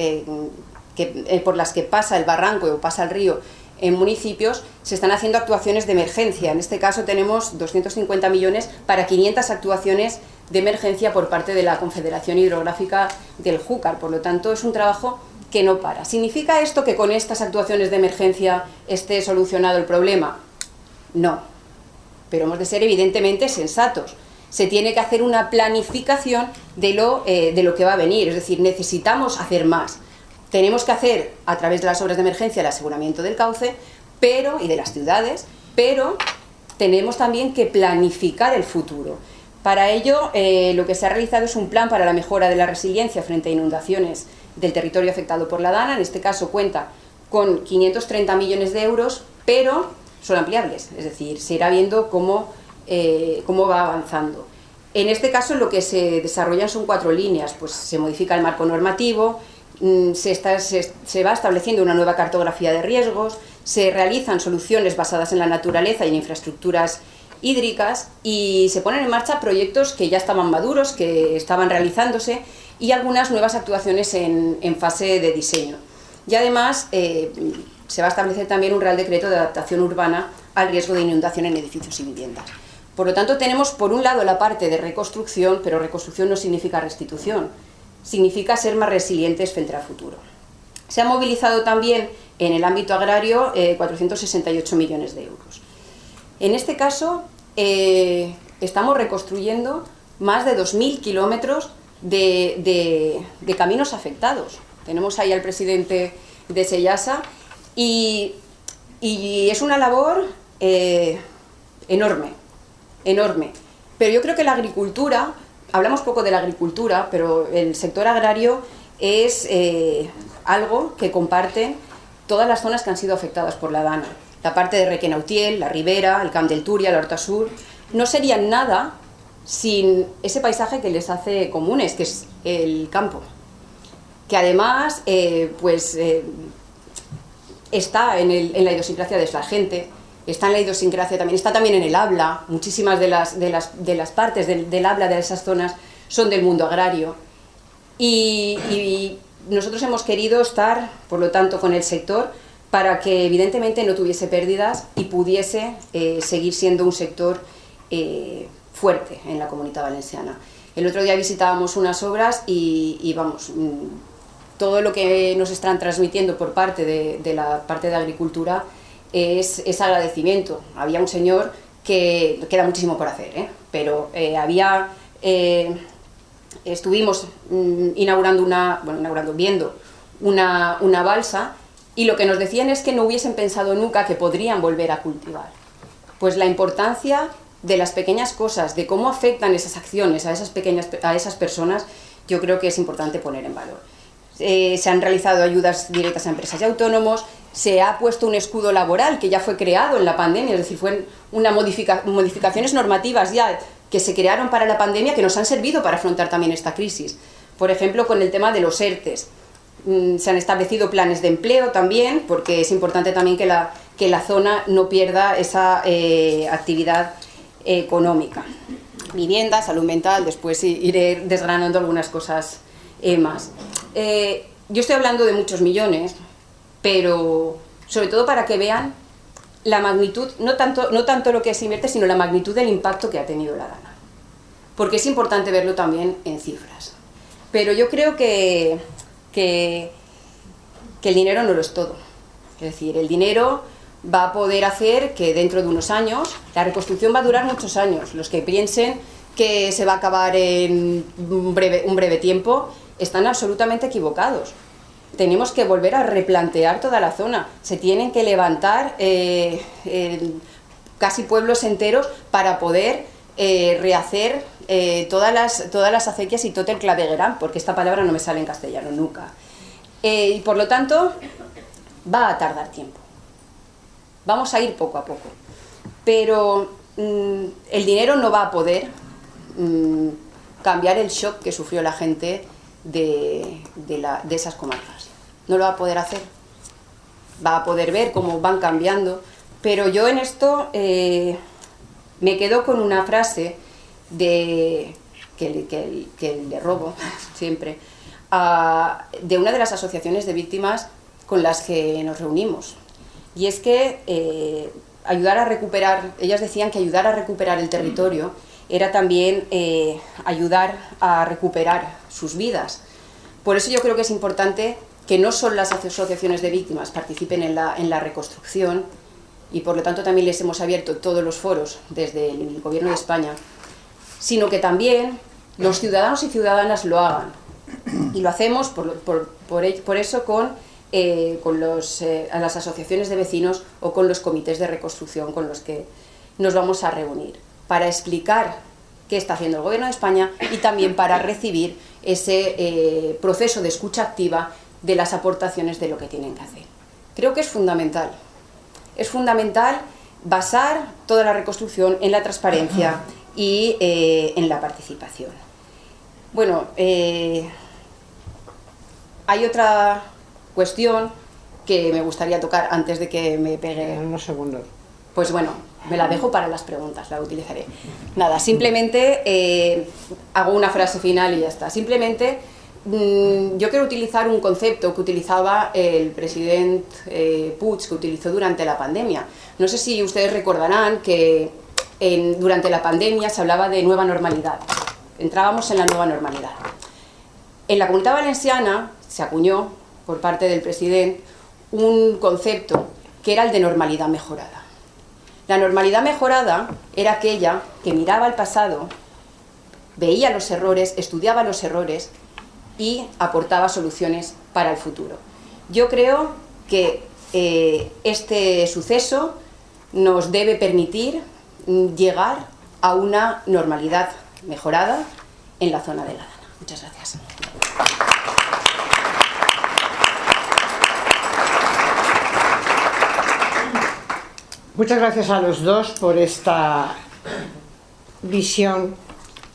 por las que pasa el barranco o pasa el río. En municipios se están haciendo actuaciones de emergencia. En este caso tenemos 250 millones para 500 actuaciones de emergencia por parte de la Confederación Hidrográfica del Júcar. Por lo tanto, es un trabajo que no para. ¿Significa esto que con estas actuaciones de emergencia esté solucionado el problema? No. Pero hemos de ser evidentemente sensatos. se tiene que hacer una planificación de lo que va a venir, es decir, necesitamos hacer más. Tenemos que hacer, a través de las obras de emergencia, el aseguramiento del cauce y de las ciudades, pero tenemos también que planificar el futuro. Para ello, lo que se ha realizado es un plan para la mejora de la resiliencia frente a inundaciones del territorio afectado por la DANA. En este caso cuenta con 530 millones de euros, pero son ampliables, es decir, se irá viendo cómo va avanzando. En este caso lo que se desarrollan son 4 líneas, pues se modifica el marco normativo, se va estableciendo una nueva cartografía de riesgos, se realizan soluciones basadas en la naturaleza y en infraestructuras hídricas y se ponen en marcha proyectos que ya estaban maduros, que estaban realizándose y algunas nuevas actuaciones en fase de diseño. Y además se va a establecer también un Real Decreto de adaptación urbana al riesgo de inundación en edificios y viviendas. Por lo tanto, tenemos por un lado la parte de reconstrucción, pero reconstrucción no significa restitución, significa ser más resilientes frente al futuro. Se ha movilizado también en el ámbito agrario 468 millones de euros. En este caso, estamos reconstruyendo más de 2.000 kilómetros de caminos afectados. Tenemos ahí al presidente de Sellasa y es una labor enorme. Pero yo creo que la agricultura, hablamos poco de la agricultura, pero el sector agrario es algo que comparten todas las zonas que han sido afectadas por la DANA. La parte de Requena-Utiel, la Ribera, el Camp del Túria, la Horta Sur, no serían nada sin ese paisaje que les hace comunes, que es el campo. Que además está en la idiosincrasia de la gente, está en la idiosincrasia también, está también en el habla. Muchísimas de las partes del habla de esas zonas son del mundo agrario. Y nosotros hemos querido estar, por lo tanto, con el sector para que evidentemente no tuviese pérdidas y pudiese seguir siendo un sector fuerte en la Comunitat Valenciana. El otro día visitábamos unas obras y vamos, todo lo que nos están transmitiendo por parte de la parte de agricultura es agradecimiento. Había un señor que queda muchísimo por hacer, pero estuvimos viendo una balsa y lo que nos decían es que no hubiesen pensado nunca que podrían volver a cultivar. Pues la importancia de las pequeñas cosas, de cómo afectan esas acciones a esas personas, yo creo que es importante poner en valor. Se han realizado ayudas directas a empresas y autónomos, se ha puesto un escudo laboral que ya fue creado en la pandemia, es decir, fue modificaciones normativas ya que se crearon para la pandemia que nos han servido para afrontar también esta crisis. Por ejemplo, con el tema de los ERTEs. Se han establecido planes de empleo también, porque es importante también que la zona no pierda esa actividad económica. Vivienda, salud mental, después iré desgranando algunas cosas más. Yo estoy hablando de muchos millones, pero sobre todo para que vean la magnitud, no tanto lo que se invierte, sino la magnitud del impacto que ha tenido la DANA. Porque es importante verlo también en cifras. Pero yo creo que el dinero no lo es todo. Es decir, el dinero va a poder hacer que dentro de unos años, la reconstrucción va a durar muchos años. Los que piensen que se va a acabar en un breve tiempo están absolutamente equivocados. Tenemos que volver a replantear toda la zona. Se tienen que levantar casi pueblos enteros para poder rehacer todas las acequias y tot el clavegueram, porque esta palabra no me sale en castellano nunca. Y por lo tanto, va a tardar tiempo. Vamos a ir poco a poco. Pero el dinero no va a poder cambiar el shock que sufrió la gente de esas comarcas. No lo va a poder hacer. Va a poder ver cómo van cambiando. Pero yo en esto me quedo con una frase que le robo siempre, de una de las asociaciones de víctimas con las que nos reunimos. Y es que ayudar a recuperar, ellas decían que ayudar a recuperar el territorio era también ayudar a recuperar sus vidas. Por eso yo creo que es importante que no solo las asociaciones de víctimas participen en la reconstrucción, y por lo tanto también les hemos abierto todos los foros desde el Gobierno de España sino que también los ciudadanos y ciudadanas lo hagan. Y lo hacemos por eso con las asociaciones de vecinos o con los comités de reconstrucción con los que nos vamos a reunir, para explicar qué está haciendo el Gobierno de España y también para recibir ese proceso de escucha activa de las aportaciones de lo que tienen que hacer. Creo que es fundamental. Es fundamental basar toda la reconstrucción en la transparencia y en la participación. Bueno, hay otra cuestión que me gustaría tocar antes de que me pegue. En unos segundos. Pues bueno, me la dejo para las preguntas, la utilizaré. Nada, simplemente hago una frase final y ya está. Simplemente yo quiero utilizar un concepto que utilizaba el presidente Puig, que utilizó durante la pandemia. No sé si ustedes recordarán que durante la pandemia se hablaba de nueva normalidad. Entrábamos en la nueva normalidad. En la Comunitat Valenciana se acuñó por parte del presidente un concepto que era el de normalidad mejorada. La normalidad mejorada era aquella que miraba al pasado, veía los errores, estudiaba los errores y aportaba soluciones para el futuro. Yo creo que este suceso nos debe permitir llegar a una normalidad mejorada en la zona de la Dana. Muchas gracias. Muchas gracias a los dos por esta visión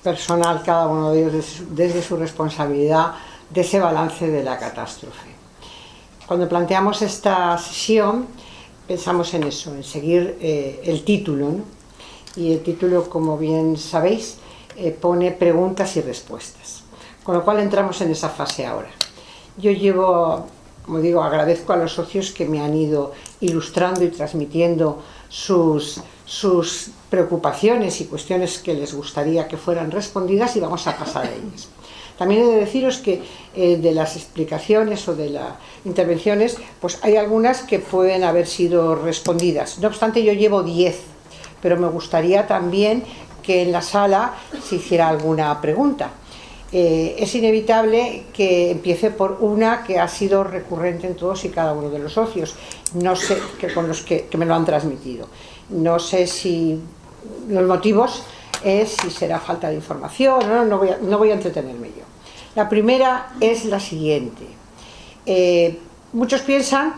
personal, cada uno de ellos desde su responsabilidad, de ese balance de la catástrofe. Cuando planteamos esta sesión pensamos en eso, en seguir el título, ¿no? Y el título, como bien sabéis, pone preguntas y respuestas, con lo cual entramos en esa fase ahora. Yo llevo, como digo, agradezco a los socios que me han ido ilustrando y transmitiendo sus preocupaciones y cuestiones que les gustaría que fueran respondidas, y vamos a pasar a ellas. También he de deciros que de las explicaciones o de las intervenciones, pues hay algunas que pueden haber sido respondidas. No obstante, yo llevo 10, pero me gustaría también que en la sala se hiciera alguna pregunta. Es inevitable que empiece por una que ha sido recurrente en todos y cada uno de los socios, no sé, con los que me lo han transmitido. No sé si los motivos es si será falta de información, no voy a entretenerme yo. La primera es la siguiente. Muchos piensan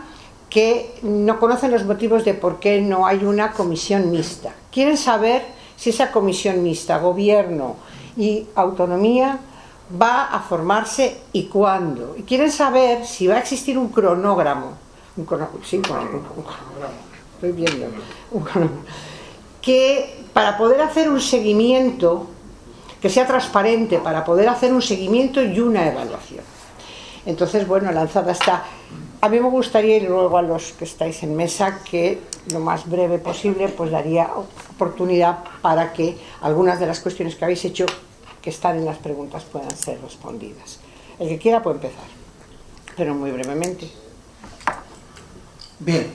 que no conocen los motivos de por qué no hay una comisión mixta. Quieren saber si esa comisión mixta, gobierno y autonomía, va a formarse y cuándo. Y quieren saber si va a existir un cronograma. Estoy viendo. Un cronograma. Que para poder hacer un seguimiento, que sea transparente, para poder hacer un seguimiento y una evaluación. Entonces, bueno, lanzada está. A mí me gustaría, y luego a los que estáis en mesa, que lo más breve posible, pues daría oportunidad para que algunas de las cuestiones que habéis hecho, que están en las preguntas, puedan ser respondidas. El que quiera puede empezar, pero muy brevemente. Bien,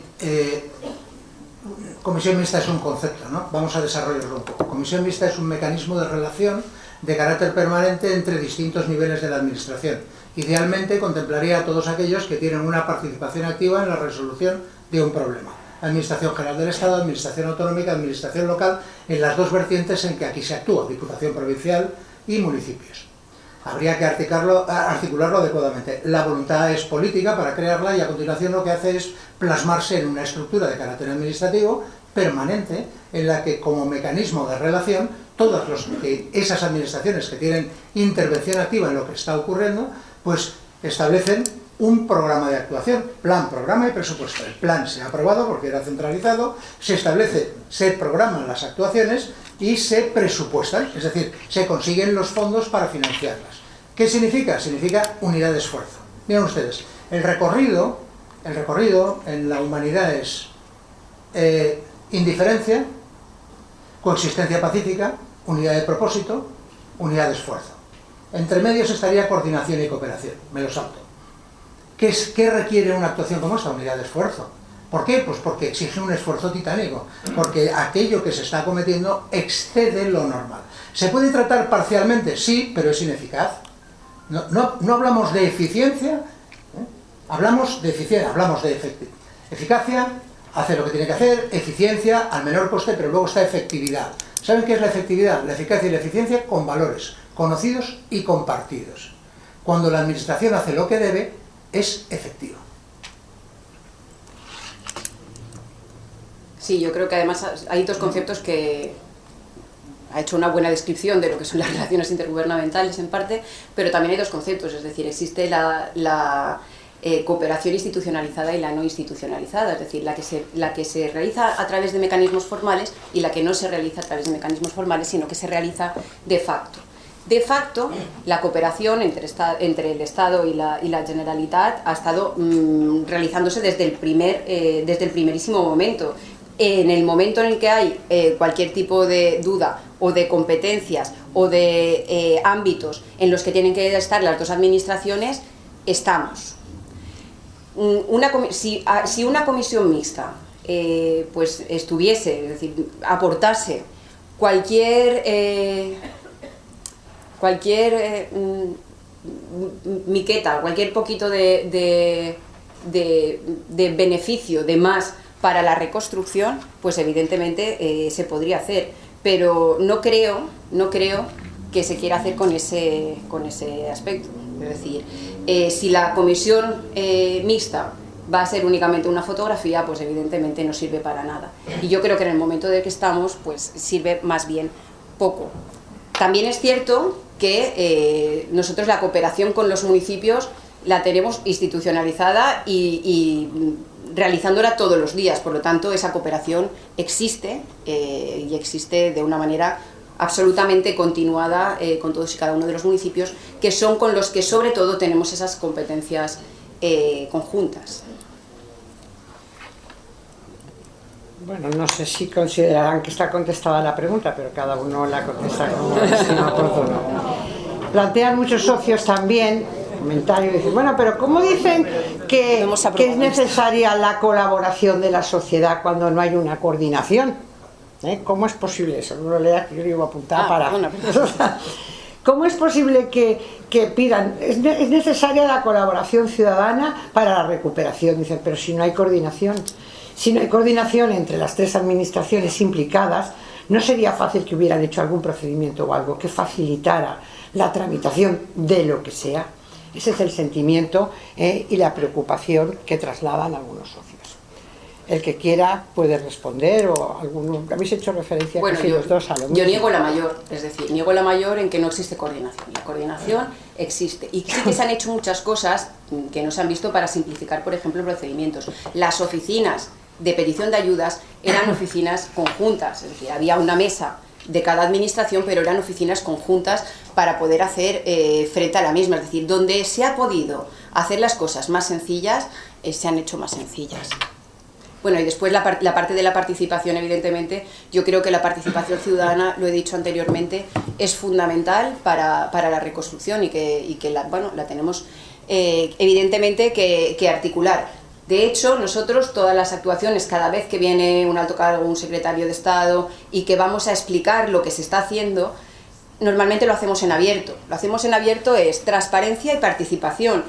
comisión mixta es un concepto, ¿no? Vamos a desarrollarlo un poco. Comisión mixta es un mecanismo de relación de carácter permanente entre distintos niveles de la administración. Idealmente contemplaría a todos aquellos que tienen una participación activa en la resolución de un problema. Administración General del Estado, Administración Autonómica, Administración Local, en las dos vertientes en que aquí se actúa, Diputación Provincial y municipios. Habría que articularlo adecuadamente. La voluntad es política para crearla, y a continuación lo que hace es plasmarse en una estructura de carácter administrativo permanente, en la que como mecanismo de relación todas esas administraciones que tienen intervención activa en lo que está ocurriendo, pues establecen un programa de actuación, plan, programa y presupuesto. El plan se ha aprobado porque era centralizado, se establece, se programan las actuaciones y se presupuestan, es decir, se consiguen los fondos para financiarlas. ¿Qué significa? Significa unidad de esfuerzo. Miren ustedes, el recorrido en la humanidad es indiferencia, coexistencia pacífica, unidad de propósito, unidad de esfuerzo. Entre medios estaría coordinación y cooperación, me lo salto. ¿Qué requiere una actuación como esta? Unidad de esfuerzo. ¿Por qué? Pues porque exige un esfuerzo titánico, porque aquello que se está cometiendo excede lo normal. ¿Se puede tratar parcialmente? Sí, pero es ineficaz. No hablamos de eficiencia, hablamos de eficiencia, hablamos de eficacia, hace lo que tiene que hacer, eficiencia al menor coste, pero luego está efectividad. ¿Saben qué es la efectividad? La eficacia y la eficiencia con valores conocidos y compartidos. Cuando la administración hace lo que debe, es efectivo. Sí, yo creo que además hay dos conceptos que ha hecho una buena descripción de lo que son las relaciones intergubernamentales en parte, pero también hay dos conceptos, es decir, existe la cooperación institucionalizada y la no institucionalizada, es decir, la que se realiza a través de mecanismos formales y la que no se realiza a través de mecanismos formales, sino que se realiza de facto. De facto, la cooperación entre el Estado y la Generalitat ha estado realizándose desde el primerísimo momento. En el momento en el que hay cualquier tipo de duda o de competencias o de ámbitos en los que tienen que estar las dos administraciones, estamos. Si una comisión mixta pues estuviese, es decir, aportase cualquier miqueta, cualquier poquito de beneficio, de más para la reconstrucción, pues evidentemente se podría hacer, pero no creo que se quiera hacer con ese aspecto. Es decir, si la comisión mixta va a ser únicamente una fotografía, pues evidentemente no sirve para nada. Y yo creo que en el momento en el que estamos, pues sirve más bien poco. También es cierto que nosotros la cooperación con los municipios la tenemos institucionalizada y realizándola todos los días, por lo tanto esa cooperación existe y existe de una manera absolutamente continuada con todos y cada uno de los municipios, que son con los que sobre todo tenemos esas competencias conjuntas. Bueno, no sé si considerarán que está contestada la pregunta, pero cada uno la contesta como estima oportuno. Plantean muchos socios también comentarios, dicen, bueno, pero ¿cómo dicen que es necesaria la colaboración de la sociedad cuando no hay una coordinación? ¿Cómo es posible eso? No lo leas, que yo digo apuntar para... Bueno, ¿cómo es posible que pidan? Es necesaria la colaboración ciudadana para la recuperación. Dicen, pero si no hay coordinación. Si no hay coordinación entre las tres administraciones implicadas, ¿no sería fácil que hubieran hecho algún procedimiento o algo que facilitara la tramitación de lo que sea? Ese es el sentimiento y la preocupación que trasladan algunos socios. El que quiera puede responder, o alguno. Habéis hecho referencia a que los dos a lo mismo. Yo niego la mayor, es decir, niego la mayor en que no existe coordinación. La coordinación existe y sí que se han hecho muchas cosas que no se han visto para simplificar, por ejemplo, procedimientos. Las oficinas de petición de ayudas eran oficinas conjuntas, es decir, había una mesa de cada administración, pero eran oficinas conjuntas para poder hacer frente a la misma, es decir, donde se ha podido hacer las cosas más sencillas, se han hecho más sencillas. Bueno, y después la parte de la participación, evidentemente, yo creo que la participación ciudadana, lo he dicho anteriormente, es fundamental para la reconstrucción y que la tenemos evidentemente que articular. De hecho, nosotros todas las actuaciones, cada vez que viene un alto cargo, un secretario de Estado y que vamos a explicar lo que se está haciendo, normalmente lo hacemos en abierto. Lo hacemos en abierto es transparencia y participación.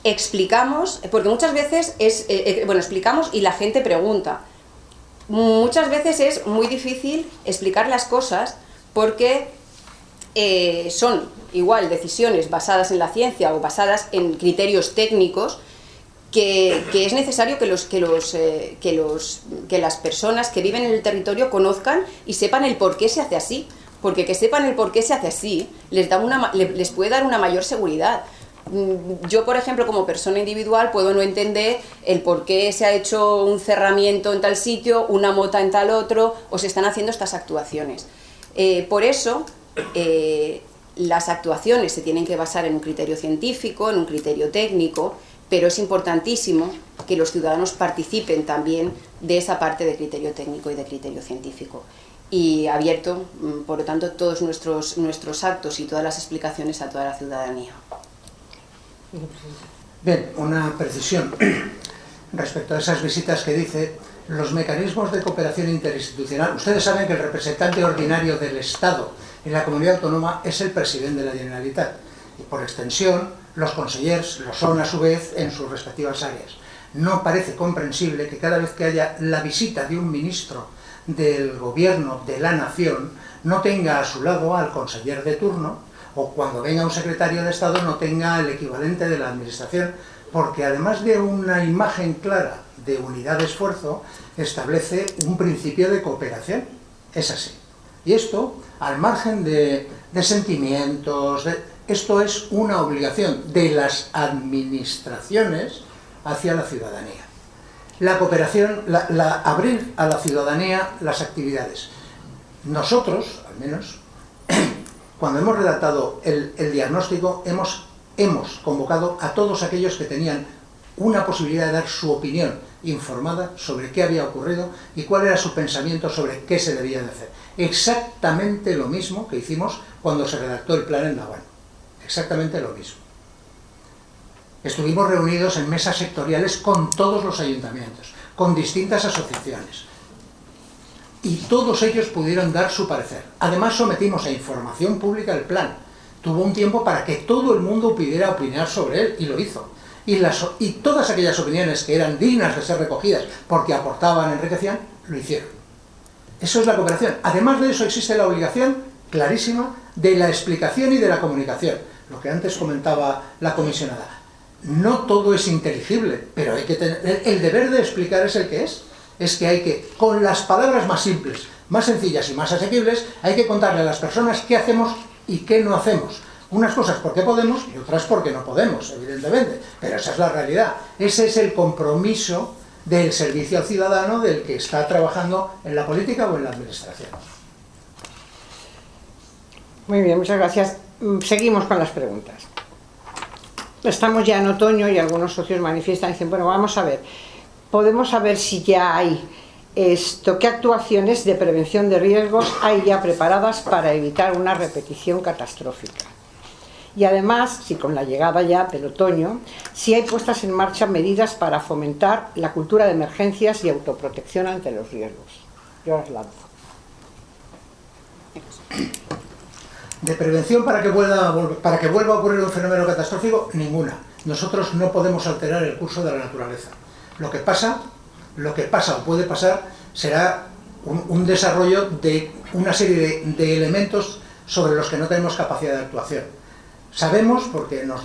Explicamos, porque muchas veces explicamos y la gente pregunta. Muchas veces es muy difícil explicar las cosas porque son igual decisiones basadas en la ciencia o basadas en criterios técnicos que es necesario que las personas que viven en el territorio conozcan y sepan el por qué se hace así, porque que sepan el por qué se hace así les puede dar una mayor seguridad. Yo, por ejemplo, como persona individual puedo no entender el por qué se ha hecho un cerramiento en tal sitio, una mota en tal otro, o se están haciendo estas actuaciones. Por eso las actuaciones se tienen que basar en un criterio científico, en un criterio técnico, pero es importantísimo que los ciudadanos participen también de esa parte de criterio técnico y de criterio científico. Y abierto, por lo tanto, todos nuestros actos y todas las explicaciones a toda la ciudadanía. Bien, una precisión. respecto a esas visitas que dice, los mecanismos de cooperación interinstitucional. Ustedes saben que el representante ordinario del Estado en la comunidad autónoma es el presidente de la Generalitat. Y por extensión, los consellers lo son a su vez en sus respectivas áreas. No parece comprensible que cada vez que haya la visita de un ministro del gobierno de la nación, no tenga a su lado al conseller de turno, o cuando venga un secretario de Estado no tenga el equivalente de la administración, porque además de una imagen clara de unidad de esfuerzo, establece un principio de cooperación. Es así. Y esto, al margen de sentimientos, esto es una obligación de las administraciones hacia la ciudadanía. La cooperación, abrir a la ciudadanía las actividades. Nosotros, al menos, cuando hemos redactado el diagnóstico, hemos convocado a todos aquellos que tenían una posibilidad de dar su opinión informada sobre qué había ocurrido y cuál era su pensamiento sobre qué se debía de hacer. Exactamente lo mismo que hicimos cuando se redactó el plan en Nahuatl. Exactamente lo mismo. Estuvimos reunidos en mesas sectoriales con todos los ayuntamientos, con distintas asociaciones, y todos ellos pudieron dar su parecer. Además, sometimos a información pública el plan. Tuvo un tiempo para que todo el mundo pudiera opinar sobre él, y lo hizo. Y todas aquellas opiniones que eran dignas de ser recogidas porque aportaban, enriquecían, lo hicieron. Eso es la cooperación. Además de eso, existe la obligación clarísima de la explicación y de la comunicación. Lo que antes comentaba la comisionada. No todo es inteligible, pero hay que tener, el deber de explicar es el que es. Es que hay que, con las palabras más simples, más sencillas y más asequibles, hay que contarle a las personas qué hacemos y qué no hacemos. Unas cosas porque podemos y otras porque no podemos, evidentemente, pero esa es la realidad. Ese es el compromiso del servicio al ciudadano del que está trabajando en la política o en la administración. Muy bien, muchas gracias. Seguimos con las preguntas. Estamos ya en otoño y algunos socios manifiestan y dicen, bueno, vamos a ver, podemos saber si ya hay qué actuaciones de prevención de riesgos hay ya preparadas para evitar una repetición catastrófica. Y además, si con la llegada ya del otoño, si hay puestas en marcha medidas para fomentar la cultura de emergencias y autoprotección ante los riesgos. Yo las lanzo. De prevención para que vuelva a ocurrir un fenómeno catastrófico, ninguna. Nosotros no podemos alterar el curso de la naturaleza. Lo que pasa o puede pasar será un desarrollo de una serie de elementos sobre los que no tenemos capacidad de actuación. Sabemos, porque nos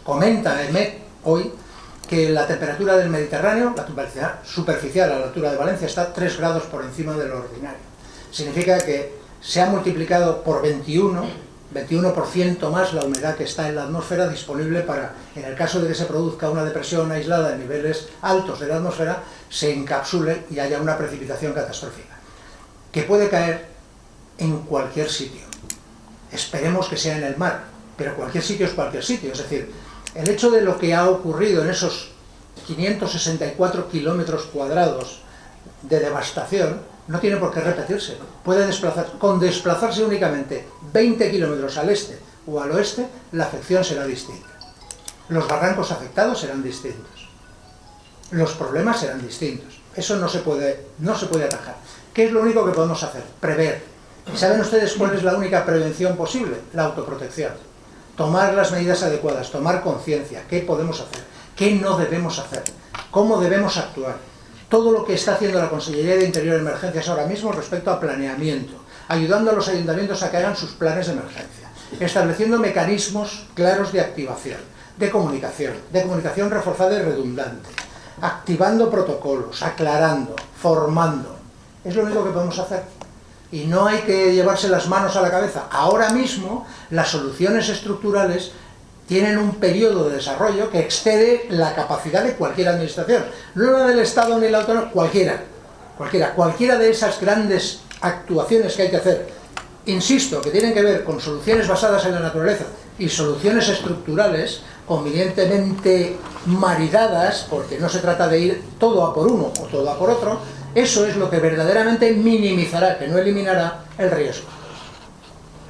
comenta el MET hoy, que la temperatura del Mediterráneo, la temperatura superficial a la altura de Valencia, está 3 grados por encima de lo ordinario. Significa que se ha multiplicado por 21% más la humedad que está en la atmósfera disponible para, en el caso de que se produzca una depresión aislada en niveles altos de la atmósfera, se encapsule y haya una precipitación catastrófica, que puede caer en cualquier sitio. Esperemos que sea en el mar, pero cualquier sitio es cualquier sitio. Es decir, el hecho de lo que ha ocurrido en esos 564 kilómetros cuadrados de devastación no tiene por qué repetirse. Puede desplazarse únicamente 20 kilómetros al este o al oeste, la afección será distinta. Los barrancos afectados serán distintos. Los problemas serán distintos. Eso no se puede atajar. ¿Qué es lo único que podemos hacer? Prever. ¿Saben ustedes cuál es la única prevención posible? La autoprotección. Tomar las medidas adecuadas, tomar conciencia. ¿Qué podemos hacer? ¿Qué no debemos hacer? ¿Cómo debemos actuar? Todo lo que está haciendo la Consellería de Interior y Emergencias ahora mismo respecto a planeamiento, ayudando a los ayuntamientos a que hagan sus planes de emergencia, estableciendo mecanismos claros de activación, de comunicación reforzada y redundante, activando protocolos, aclarando, formando. Es lo único que podemos hacer. Y no hay que llevarse las manos a la cabeza. Ahora mismo las soluciones estructurales tienen un periodo de desarrollo que excede la capacidad de cualquier administración. No la del Estado ni la autónoma, cualquiera de esas grandes actuaciones que hay que hacer. Insisto, que tienen que ver con soluciones basadas en la naturaleza y soluciones estructurales convenientemente maridadas, porque no se trata de ir todo a por uno o todo a por otro. Eso es lo que verdaderamente minimizará, que no eliminará, el riesgo.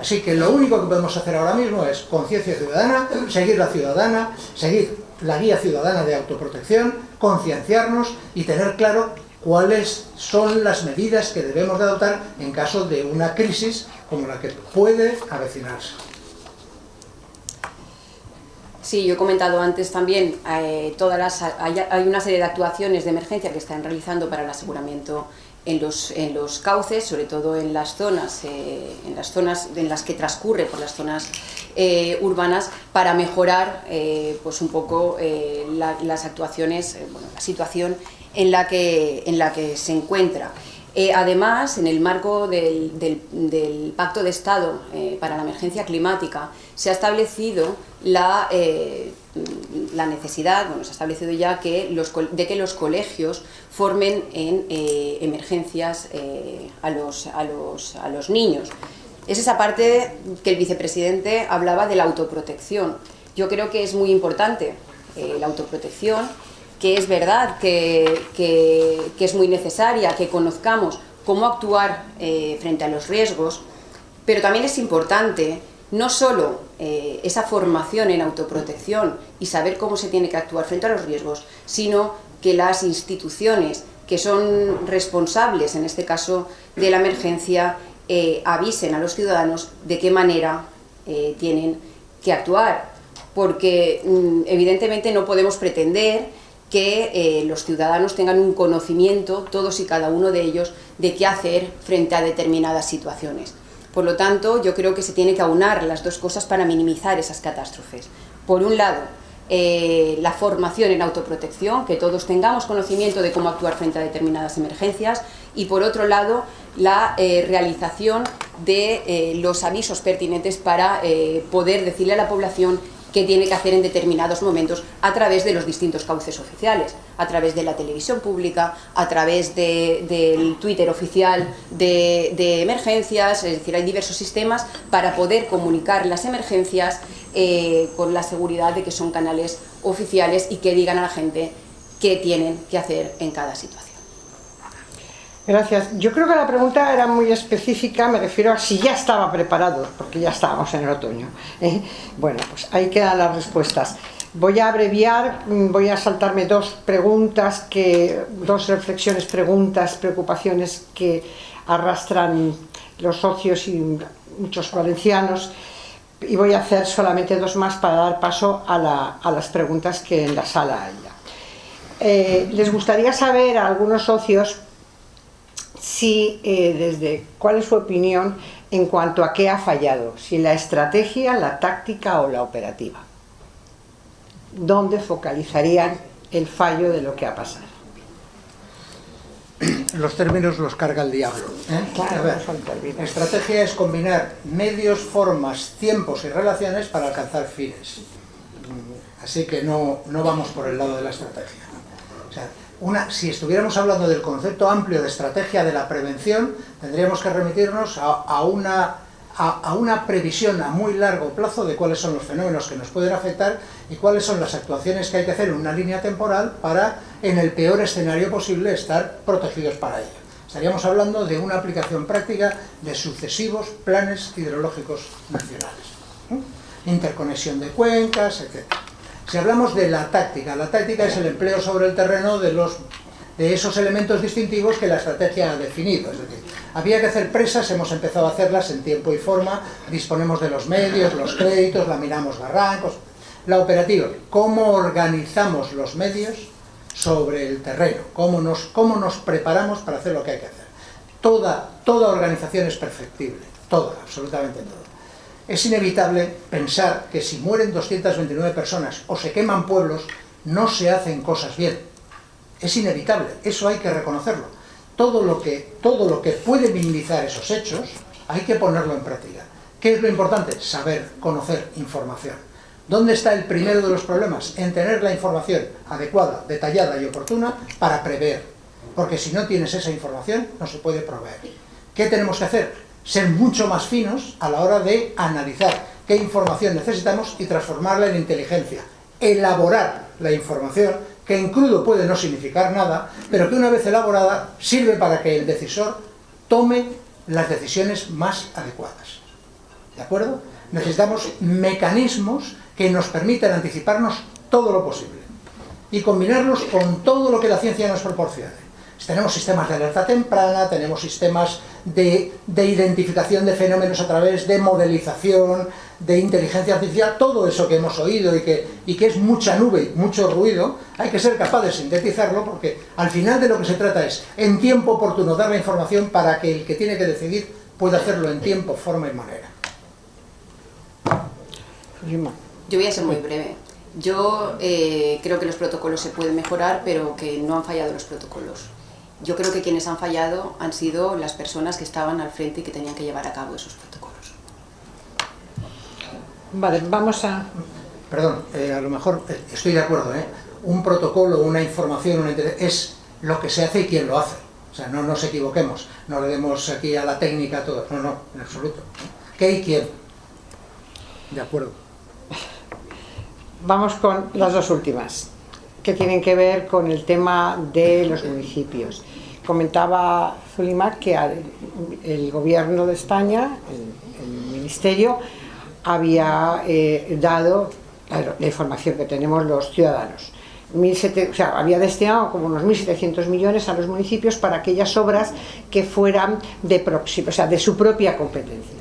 Así que lo único que podemos hacer ahora mismo es conciencia ciudadana, seguir la guía ciudadana de autoprotección, concienciarnos y tener claro cuáles son las medidas que debemos de adoptar en caso de una crisis como la que puede avecinarse. Sí, yo he comentado antes también, hay una serie de actuaciones de emergencia que están realizando para el aseguramiento en los cauces, sobre todo en las zonas en las que transcurre, por las zonas urbanas, para mejorar pues un poco las actuaciones, la situación en la que se encuentra. Además, en el marco del Pacto de Estado para la Emergencia Climática, se ha establecido la necesidad, se ha establecido ya de que los colegios formen en emergencias a los niños. Es esa parte que el vicepresidente hablaba de la autoprotección. Yo creo que es muy importante la autoprotección, que es verdad que es muy necesaria, que conozcamos cómo actuar frente a los riesgos, pero también es importante no solo esa formación en autoprotección y saber cómo se tiene que actuar frente a los riesgos, sino que las instituciones que son responsables, en este caso de la emergencia, avisen a los ciudadanos de qué manera tienen que actuar, porque evidentemente no podemos pretender que los ciudadanos tengan un conocimiento, todos y cada uno de ellos, de qué hacer frente a determinadas situaciones. Por lo tanto, yo creo que se tiene que aunar las dos cosas para minimizar esas catástrofes. Por un lado, la formación en autoprotección, que todos tengamos conocimiento de cómo actuar frente a determinadas emergencias, y por otro lado, la realización de los avisos pertinentes para poder decirle a la población qué tiene que hacer en determinados momentos a través de los distintos cauces oficiales, a través de la televisión pública, a través del Twitter oficial de emergencias. Es decir, hay diversos sistemas para poder comunicar las emergencias con la seguridad de que son canales oficiales y que digan a la gente qué tienen que hacer en cada situación. Gracias. Yo creo que la pregunta era muy específica, me refiero a si ya estaba preparado, porque ya estábamos en el otoño. Bueno, pues ahí quedan las respuestas. Voy a abreviar, voy a saltarme dos reflexiones, preguntas, preocupaciones que arrastran los socios y muchos valencianos, y voy a hacer solamente dos más para dar paso a las preguntas que en la sala haya. Les gustaría saber a algunos socios cuál es su opinión en cuanto a qué ha fallado, si la estrategia, la táctica o la operativa. ¿Dónde focalizarían el fallo de lo que ha pasado? Los términos los carga el diablo. Claro, a ver, la estrategia es combinar medios, formas, tiempos y relaciones para alcanzar fines. Así que no vamos por el lado de la estrategia. O sea, si estuviéramos hablando del concepto amplio de estrategia de la prevención, tendríamos que remitirnos a una previsión a muy largo plazo de cuáles son los fenómenos que nos pueden afectar y cuáles son las actuaciones que hay que hacer en una línea temporal para, en el peor escenario posible, estar protegidos para ello. Estaríamos hablando de una aplicación práctica de sucesivos planes hidrológicos nacionales. Interconexión de cuencas, etc. Si hablamos de la táctica es el empleo sobre el terreno de esos elementos distintivos que la estrategia ha definido. Es decir, había que hacer presas, hemos empezado a hacerlas en tiempo y forma, disponemos de los medios, los créditos, laminamos barrancos. La operativa, ¿cómo organizamos los medios sobre el terreno? ¿Cómo nos preparamos para hacer lo que hay que hacer? Toda organización es perfectible, toda, absolutamente toda. Es inevitable pensar que si mueren 229 personas o se queman pueblos, no se hacen cosas bien. Es inevitable, eso hay que reconocerlo. Todo lo que puede minimizar esos hechos, hay que ponerlo en práctica. ¿Qué es lo importante? Saber, conocer, información. ¿Dónde está el primero de los problemas? En tener la información adecuada, detallada y oportuna para prever. Porque si no tienes esa información, no se puede proveer. ¿Qué tenemos que hacer? Ser mucho más finos a la hora de analizar qué información necesitamos y transformarla en inteligencia. Elaborar la información, que en crudo puede no significar nada, pero que una vez elaborada sirve para que el decisor tome las decisiones más adecuadas. ¿De acuerdo? Necesitamos mecanismos que nos permitan anticiparnos todo lo posible y combinarlos con todo lo que la ciencia nos proporcione. Tenemos sistemas de alerta temprana, tenemos sistemas de identificación de fenómenos a través de modelización, de inteligencia artificial, todo eso que hemos oído y que es mucha nube y mucho ruido, hay que ser capaz de sintetizarlo, porque al final de lo que se trata es, en tiempo oportuno, dar la información para que el que tiene que decidir pueda hacerlo en tiempo, forma y manera. Yo voy a ser muy breve. Yo creo que los protocolos se pueden mejorar, pero que no han fallado los protocolos. Yo creo que quienes han fallado han sido las personas que estaban al frente y que tenían que llevar a cabo esos protocolos. Vale, vamos a... Perdón, a lo mejor estoy de acuerdo, un protocolo, una información, es lo que se hace y quién lo hace. O sea, no nos equivoquemos, no le demos aquí a la técnica todo. No, en absoluto. ¿Qué y quién? De acuerdo. Vamos con las dos últimas, que tienen que ver con el tema de los municipios. Comentaba Zulima que el gobierno de España, el ministerio, había dado la información que tenemos los ciudadanos. Había destinado como unos 1.700 millones a los municipios para aquellas obras que fueran de su propia competencia.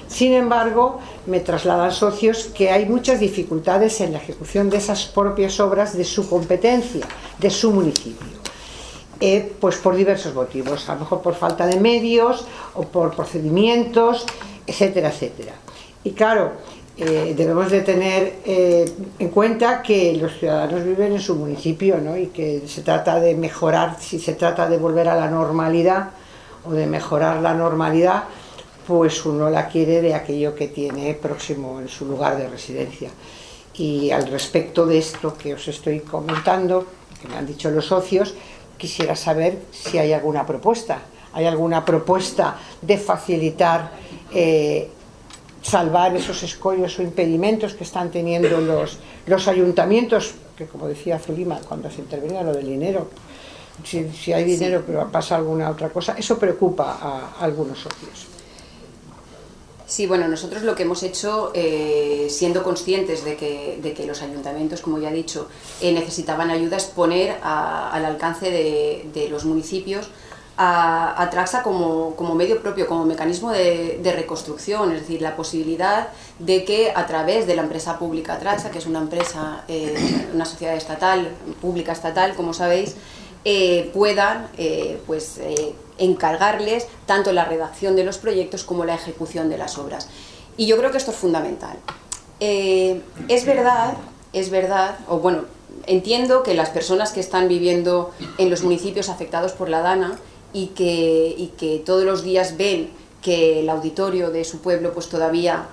Sin embargo, me trasladan socios que hay muchas dificultades en la ejecución de esas propias obras de su competencia, de su municipio. Pues por diversos motivos, a lo mejor por falta de medios o por procedimientos, etcétera, etcétera. Y claro, debemos de tener en cuenta que los ciudadanos viven en su municipio, ¿no? Y que se trata de mejorar, si se trata de volver a la normalidad o de mejorar la normalidad, pues uno la quiere de aquello que tiene próximo en su lugar de residencia. Y al respecto de esto que os estoy comentando, que me han dicho los socios, quisiera saber si hay alguna propuesta. ¿Hay alguna propuesta de facilitar, salvar esos escollos o impedimentos que están teniendo los ayuntamientos? Que como decía Zulima, cuando se intervenía lo del dinero, si hay dinero pero pasa alguna otra cosa, eso preocupa a algunos socios. Sí, bueno, nosotros lo que hemos hecho, siendo conscientes de que los ayuntamientos, como ya he dicho, necesitaban ayuda, es poner al alcance de los municipios a Traxa como medio propio, como mecanismo de reconstrucción, es decir, la posibilidad de que a través de la empresa pública Traxa, que es una empresa, una sociedad estatal, pública estatal, como sabéis, puedan encargarles tanto la redacción de los proyectos como la ejecución de las obras. Y yo creo que esto es fundamental. Es verdad, o bueno, entiendo que las personas que están viviendo en los municipios afectados por la DANA y que todos los días ven que el auditorio de su pueblo pues todavía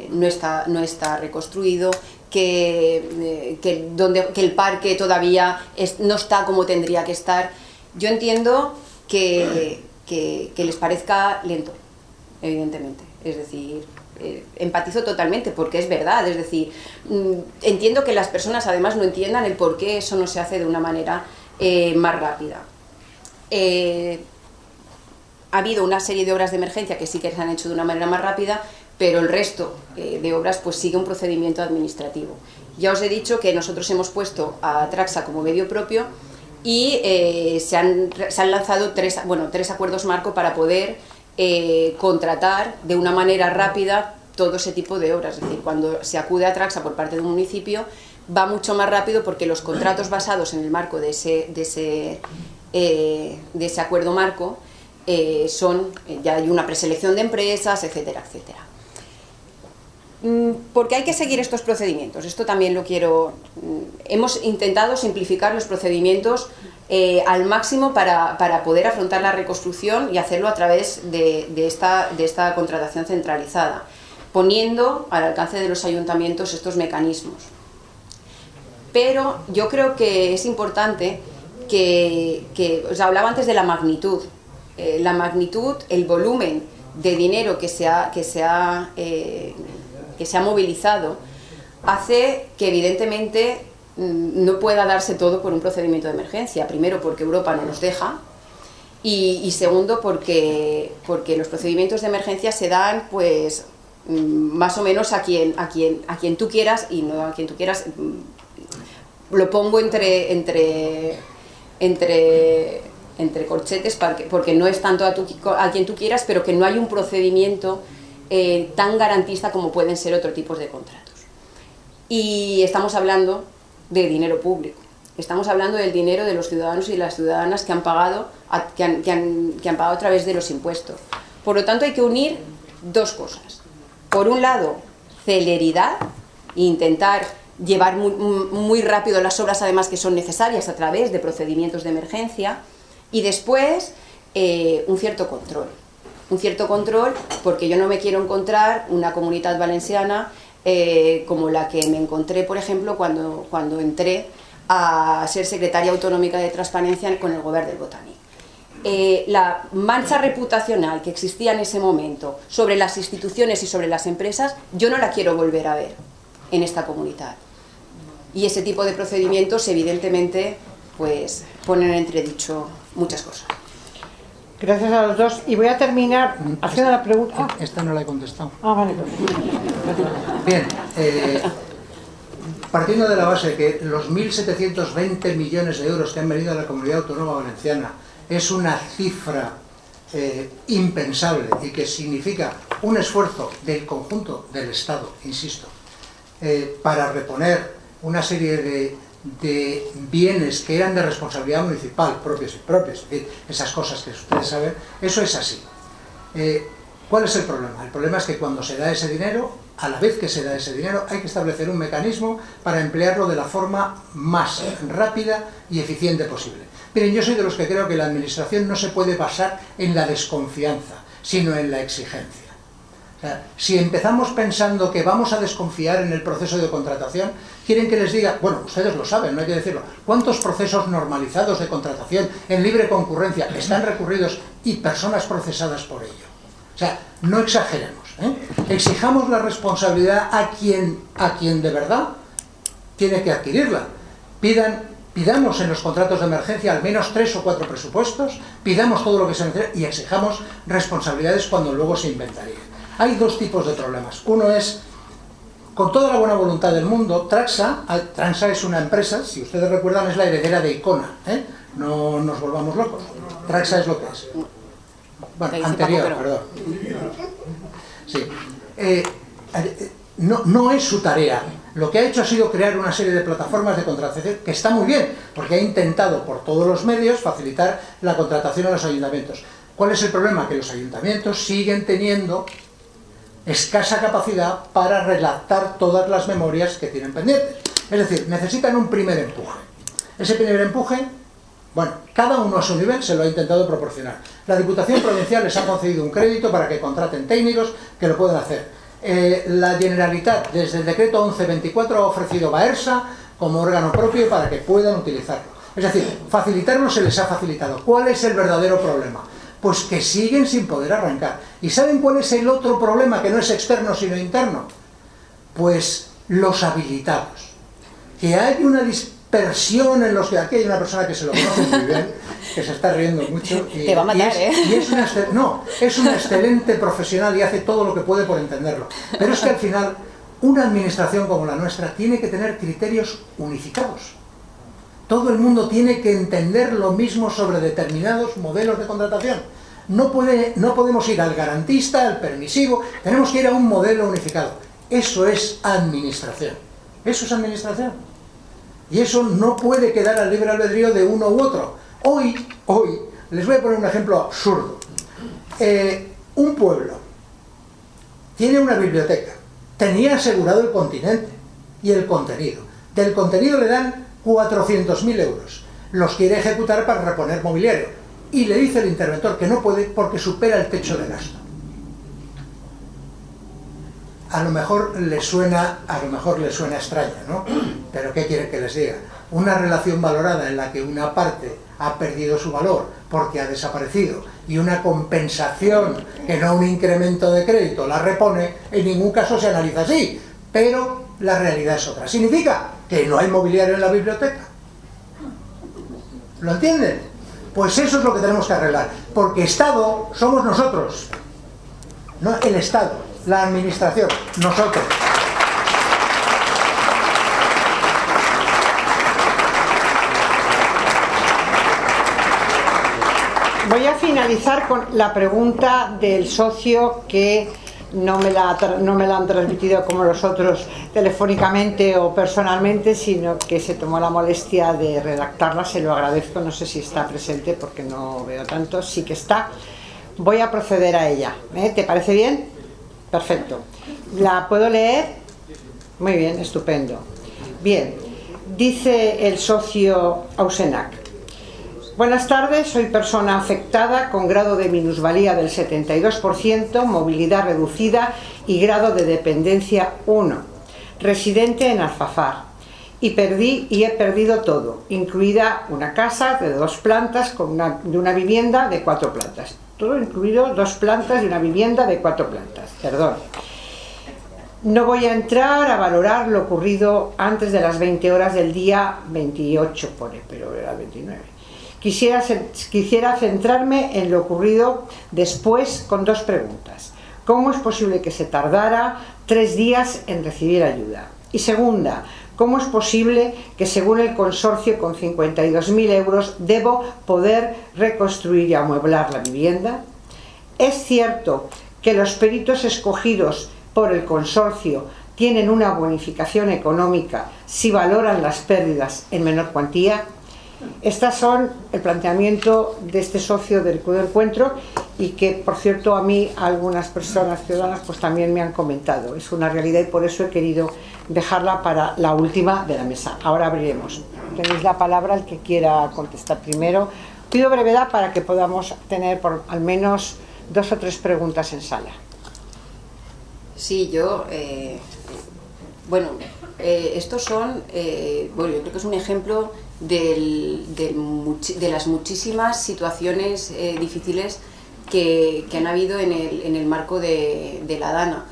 no está reconstruido, que el parque todavía no está como tendría que estar. Yo entiendo que les parezca lento, evidentemente. Es decir, empatizo totalmente porque es verdad. Es decir, entiendo que las personas además no entiendan el por qué eso no se hace de una manera más rápida. Ha habido una serie de obras de emergencia que sí que se han hecho de una manera más rápida, pero el resto de obras pues sigue un procedimiento administrativo. Ya os he dicho que nosotros hemos puesto a Traxa como medio propio y se han lanzado tres acuerdos marco para poder contratar de una manera rápida todo ese tipo de obras. Es decir, cuando se acude a Traxa por parte de un municipio va mucho más rápido porque los contratos basados en el marco de ese acuerdo marco ya hay una preselección de empresas, etcétera, etcétera. Porque hay que seguir estos procedimientos. Esto también lo quiero... Hemos intentado simplificar los procedimientos al máximo para poder afrontar la reconstrucción y hacerlo a través de esta contratación centralizada, poniendo al alcance de los ayuntamientos estos mecanismos. Pero yo creo que es importante os hablaba antes de la magnitud, el volumen de dinero que se ha movilizado hace que evidentemente no pueda darse todo por un procedimiento de emergencia. Primero porque Europa no nos deja y segundo porque los procedimientos de emergencia se dan pues más o menos a quien tú quieras y no a quien tú quieras lo pongo entre corchetes porque no es tanto a quien tú quieras, pero que no hay un procedimiento tan garantista como pueden ser otros tipos de contratos. Y estamos hablando de dinero público, estamos hablando del dinero de los ciudadanos y las ciudadanas que han pagado a través de los impuestos. Por lo tanto, hay que unir dos cosas. Por un lado, celeridad e intentar llevar muy rápido las obras, además, que son necesarias a través de procedimientos de emergencia, y después un cierto control. Un cierto control, porque yo no me quiero encontrar una Comunitat Valenciana como la que me encontré, por ejemplo, cuando entré a ser secretaria autonómica de Transparencia con el Govern del Botànic. La mancha reputacional que existía en ese momento sobre las instituciones y sobre las empresas, yo no la quiero volver a ver en esta comunidad. Y ese tipo de procedimientos, evidentemente, pues ponen en entredicho muchas cosas. Gracias a los dos. Y voy a terminar haciendo la pregunta. Esta no la he contestado. Vale. Bien, partiendo de la base de que los 1.720 millones de euros que han venido a la Comunidad Autónoma Valenciana es una cifra impensable y que significa un esfuerzo del conjunto del Estado, insisto, para reponer una serie de bienes que eran de responsabilidad municipal, propios y impropios, es decir, esas cosas que ustedes saben, eso es así. ¿Cuál es el problema? El problema es que cuando se da ese dinero, a la vez que se da ese dinero, hay que establecer un mecanismo para emplearlo de la forma más rápida y eficiente posible. Miren, yo soy de los que creo que la administración no se puede basar en la desconfianza, sino en la exigencia. O sea, si empezamos pensando que vamos a desconfiar en el proceso de contratación, quieren que les diga, bueno, ustedes lo saben, no hay que decirlo, ¿cuántos procesos normalizados de contratación en libre concurrencia están recurridos y personas procesadas por ello? O sea, no exageremos, exijamos la responsabilidad a quien de verdad tiene que adquirirla. Pidamos en los contratos de emergencia al menos 3 o 4 presupuestos, pidamos todo lo que se necesita y exijamos responsabilidades cuando luego se inventarían. Hay dos tipos de problemas. Uno es, con toda la buena voluntad del mundo, Traxa es una empresa, si ustedes recuerdan, es la heredera de Icona, no nos volvamos locos. Traxa es lo que es. Bueno, anterior, perdón. Sí. No es su tarea. Lo que ha hecho ha sido crear una serie de plataformas de contratación, que está muy bien, porque ha intentado por todos los medios facilitar la contratación a los ayuntamientos. ¿Cuál es el problema? Que los ayuntamientos siguen teniendo escasa capacidad para redactar todas las memorias que tienen pendientes. Es decir, necesitan un primer empuje. Ese primer empuje, bueno, cada uno a su nivel se lo ha intentado proporcionar. La Diputación Provincial les ha concedido un crédito para que contraten técnicos que lo puedan hacer. La Generalitat, desde el decreto 1124, ha ofrecido Baersa como órgano propio para que puedan utilizarlo. Es decir, facilitarlo se les ha facilitado. ¿Cuál es el verdadero problema? Pues que siguen sin poder arrancar. ¿Y saben cuál es el otro problema, que no es externo sino interno? Pues los habilitados. Que hay una dispersión en los que... Aquí hay una persona que se lo conoce muy bien, que se está riendo mucho. Te va a matar, es una excelente profesional y hace todo lo que puede por entenderlo. Pero es que al final, una administración como la nuestra tiene que tener criterios unificados. Todo el mundo tiene que entender lo mismo sobre determinados modelos de contratación. No podemos ir al garantista, al permisivo, tenemos que ir a un modelo unificado. Eso es administración. Eso es administración. Y eso no puede quedar al libre albedrío de uno u otro. Hoy, les voy a poner un ejemplo absurdo. Un pueblo tiene una biblioteca, tenía asegurado el continente y el contenido. Del contenido le dan 400.000 euros. Los quiere ejecutar para reponer mobiliario. Y le dice el interventor que no puede porque supera el techo de gasto. A lo mejor le suena extraño, ¿no? Pero ¿qué quiere que les diga? Una relación valorada en la que una parte ha perdido su valor porque ha desaparecido y una compensación, que no un incremento de crédito, la repone, en ningún caso se analiza así. Pero la realidad es otra. ¿Significa que no hay mobiliario en la biblioteca? ¿Lo entienden? Pues eso es lo que tenemos que arreglar. Porque Estado somos nosotros. No el Estado, la administración, nosotros. Voy a finalizar con la pregunta del socio que no me la han transmitido como los otros telefónicamente o personalmente, sino que se tomó la molestia de redactarla. Se lo agradezco, no sé si está presente porque no veo tanto. Sí que está. Voy a proceder a ella. ¿Te parece bien? Perfecto. ¿La puedo leer? Muy bien, estupendo. Bien, dice el socio Ausenac: buenas tardes, soy persona afectada con grado de minusvalía del 72%, movilidad reducida y grado de dependencia 1, residente en Alfafar, y he perdido todo, incluida una casa de 2 plantas de una vivienda de 4 plantas. Todo incluido 2 plantas de una vivienda de 4 plantas, perdón. No voy a entrar a valorar lo ocurrido antes de las 20 horas del día 28, pone, pero era 29. Quisiera centrarme en lo ocurrido después con 2 preguntas. ¿Cómo es posible que se tardara 3 días en recibir ayuda? Y segunda, ¿cómo es posible que según el consorcio con 52.000 euros debo poder reconstruir y amueblar la vivienda? ¿Es cierto que los peritos escogidos por el consorcio tienen una bonificación económica si valoran las pérdidas en menor cuantía? Estas son el planteamiento de este socio del Club de Encuentro, y que, por cierto, a mí algunas personas ciudadanas pues también me han comentado. Es una realidad y por eso he querido dejarla para la última de la mesa. Ahora abriremos. Tenéis la palabra el que quiera contestar primero. Pido brevedad para que podamos tener por al menos 2 o 3 preguntas en sala. Sí, yo... estos son... yo creo que es un ejemplo de las muchísimas situaciones difíciles que han habido en el marco de la DANA.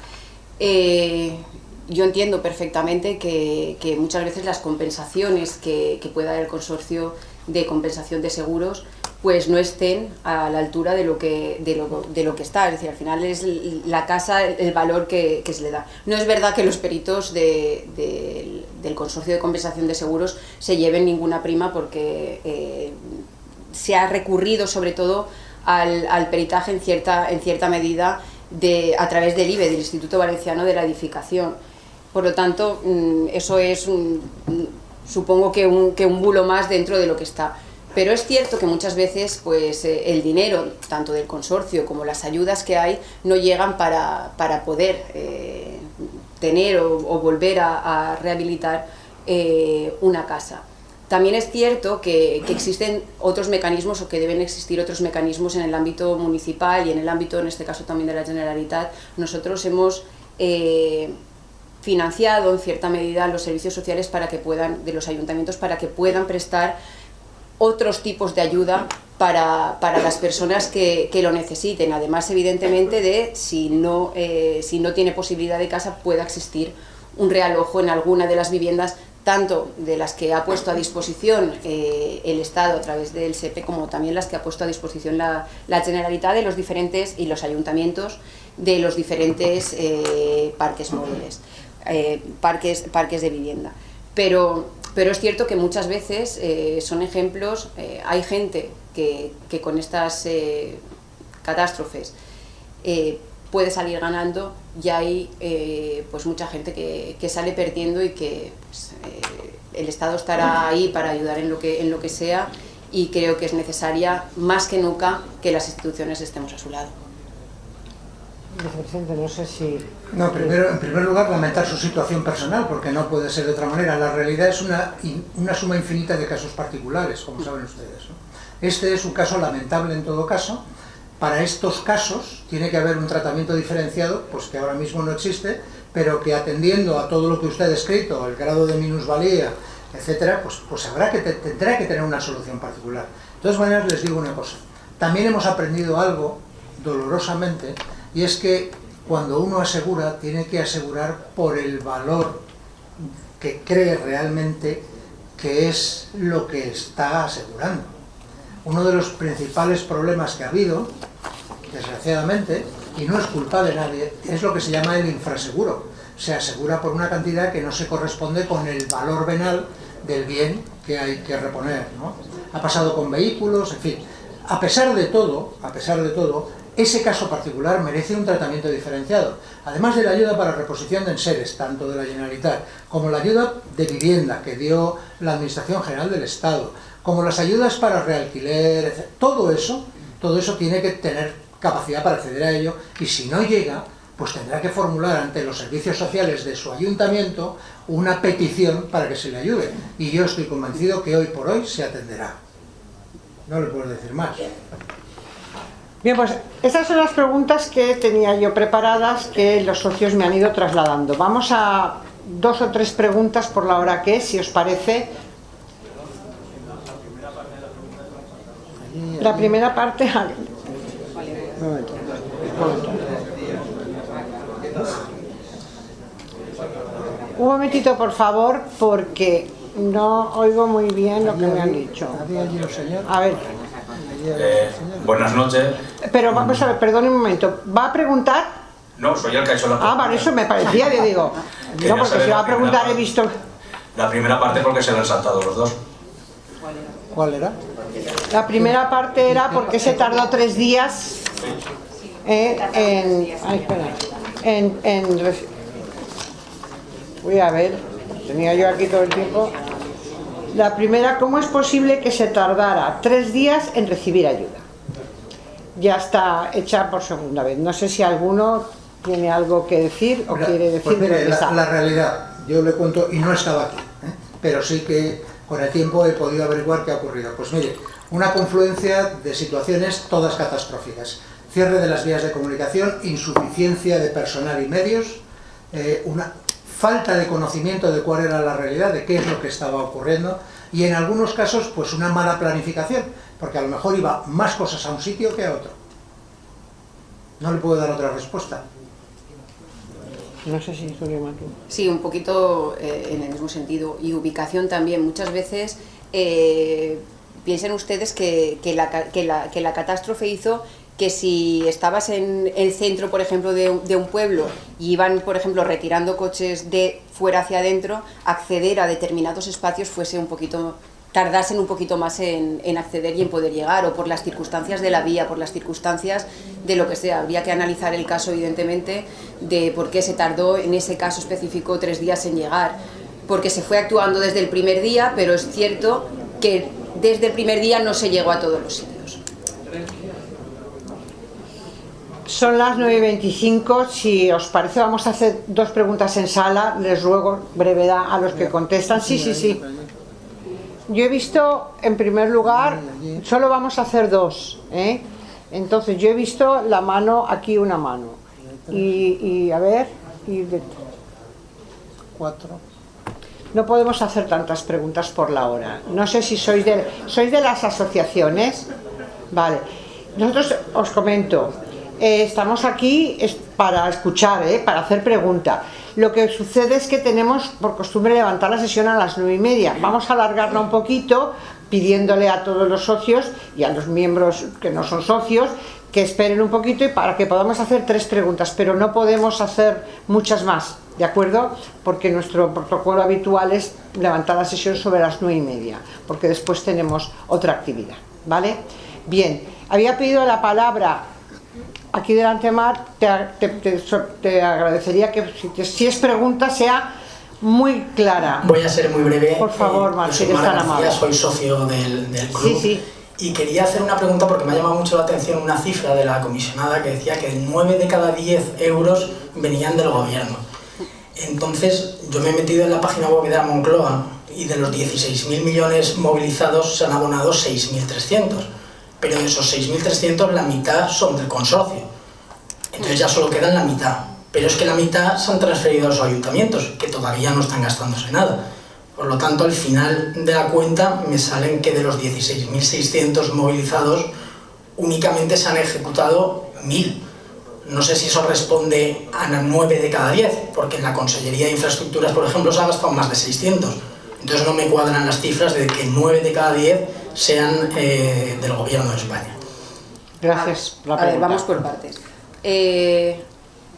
Yo entiendo perfectamente que muchas veces las compensaciones que pueda dar el consorcio de compensación de seguros pues no estén a la altura de lo que está. Es decir, al final es la casa el valor que se le da. No es verdad que los peritos del consorcio de compensación de seguros se lleven ninguna prima, porque se ha recurrido sobre todo al peritaje en cierta medida a través del IBE, del Instituto Valenciano de la Edificación. Por lo tanto, eso es supongo que un bulo más dentro de lo que está. Pero es cierto que muchas veces pues, el dinero, tanto del consorcio como las ayudas que hay, no llegan para poder tener o volver a rehabilitar una casa. También es cierto que existen otros mecanismos, o que deben existir otros mecanismos en el ámbito municipal y en el ámbito, en este caso también de la Generalitat. Nosotros hemos financiado en cierta medida los servicios sociales de los ayuntamientos para que puedan prestar otros tipos de ayuda para las personas que lo necesiten. Además, evidentemente, de si no tiene posibilidad de casa, pueda existir un realojo en alguna de las viviendas, tanto de las que ha puesto a disposición el Estado a través del SEPE, como también las que ha puesto a disposición la Generalitat de los diferentes, y los ayuntamientos de los diferentes parques móviles, parques de vivienda. Pero es cierto que muchas veces son ejemplos, hay gente que con estas catástrofes puede salir ganando, y hay pues mucha gente que sale perdiendo, y que pues, el Estado estará ahí para ayudar en lo que sea, y creo que es necesaria más que nunca que las instituciones estemos a su lado. Vicepresidente, no sé si... No, en primer lugar, lamentar su situación personal, porque no puede ser de otra manera. La realidad es una suma infinita de casos particulares, como saben ustedes, ¿no? Este es un caso lamentable en todo caso. Para estos casos tiene que haber un tratamiento diferenciado, pues que ahora mismo no existe, pero que, atendiendo a todo lo que usted ha descrito, el grado de minusvalía, etcétera, pues tendrá que tener una solución particular. De todas maneras, les digo una cosa. También hemos aprendido algo, dolorosamente, y es que cuando uno asegura, tiene que asegurar por el valor que cree realmente que es lo que está asegurando. Uno de los principales problemas que ha habido, desgraciadamente, y no es culpa de nadie, es lo que se llama el infraseguro. Se asegura por una cantidad que no se corresponde con el valor venal del bien que hay que reponer, ¿no? Ha pasado con vehículos, en fin. A pesar de todo, ese caso particular merece un tratamiento diferenciado. Además de la ayuda para reposición de enseres, tanto de la Generalitat, como la ayuda de vivienda que dio la Administración General del Estado, como las ayudas para realquiler, etc. Todo eso tiene que tener capacidad para acceder a ello, y si no llega, pues tendrá que formular ante los servicios sociales de su ayuntamiento una petición para que se le ayude. Y yo estoy convencido que hoy por hoy se atenderá. No le puedo decir más. Bien, pues estas son las preguntas que tenía yo preparadas, que los socios me han ido trasladando. Vamos a 2 o 3 preguntas por la hora que es, si os parece. La primera parte... Un momento. Un momentito, por favor, porque no oigo muy bien lo que me han dicho. A ver. Buenas noches. Pero vamos a ver, perdón un momento. ¿Va a preguntar? No, soy el que ha hecho la pregunta. Vale, eso me parecía, yo digo. No, porque si va a preguntar he visto... La primera parte porque se la han saltado los dos. ¿Cuál era? La primera parte era porque se tardó 3 días voy a ver, tenía yo aquí todo el tiempo. La primera, ¿cómo es posible que se tardara 3 días en recibir ayuda? Ya está hecha por segunda vez. No sé si alguno tiene algo que decir o quiere decir. Pues mire, la realidad, yo le cuento, y no estaba aquí, pero sí que con el tiempo he podido averiguar qué ha ocurrido. Pues mire, una confluencia de situaciones todas catastróficas. Cierre de las vías de comunicación, insuficiencia de personal y medios, una falta de conocimiento de cuál era la realidad, de qué es lo que estaba ocurriendo, y en algunos casos pues una mala planificación, porque a lo mejor iba más cosas a un sitio que a otro. No le puedo dar otra respuesta. No sé si tú. Sí, un poquito en el mismo sentido, y ubicación también. Muchas veces piensen ustedes que la catástrofe hizo que si estabas en el centro, por ejemplo, de un pueblo y iban, por ejemplo, retirando coches de fuera hacia adentro, acceder a determinados espacios tardasen un poquito más en acceder y en poder llegar, o por las circunstancias de la vía, por las circunstancias de lo que sea. Habría que analizar el caso, evidentemente, de por qué se tardó en ese caso específico 3 días en llegar, porque se fue actuando desde el primer día, pero es cierto que desde el primer día no se llegó a todos los sitios. Son las 9:25, si os parece vamos a hacer 2 preguntas en sala, les ruego brevedad a los que contestan. Sí. Yo he visto, en primer lugar, solo vamos a hacer 2, entonces yo he visto la mano, aquí una mano, y a ver, 4. No podemos hacer tantas preguntas por la hora. No sé si sois de las asociaciones. Vale, nosotros os comento, estamos aquí para escuchar, para hacer preguntas. Lo que sucede es que tenemos por costumbre levantar la sesión a las 9:30. Vamos a alargarla un poquito, pidiéndole a todos los socios y a los miembros que no son socios que esperen un poquito, y para que podamos hacer 3 preguntas, pero no podemos hacer muchas más, ¿de acuerdo? Porque nuestro protocolo habitual es levantar la sesión sobre las 9:30, porque después tenemos otra actividad, ¿vale? Bien, había pedido la palabra aquí delante, Mar, te agradecería que si es pregunta sea muy clara. Voy a ser muy breve. Por favor, Mar, si eres tan amable. Soy socio del club. Sí. Y quería hacer una pregunta porque me ha llamado mucho la atención una cifra de la comisionada que decía que 9 de cada 10 euros venían del gobierno. Entonces, yo me he metido en la página web de la Moncloa y de los 16.000 millones movilizados se han abonado 6.300. Pero de esos 6.300 la mitad son del consorcio. Entonces ya solo quedan la mitad. Pero es que la mitad se han transferido a los ayuntamientos, que todavía no están gastándose nada. Por lo tanto, al final de la cuenta me salen que de los 16.600 movilizados únicamente se han ejecutado 1.000. No sé si eso responde a 9 de cada 10, porque en la Consellería de Infraestructuras, por ejemplo, se ha gastado más de 600. Entonces no me cuadran las cifras de que 9 de cada 10 sean del Gobierno de España. Gracias. A ver, vamos por partes.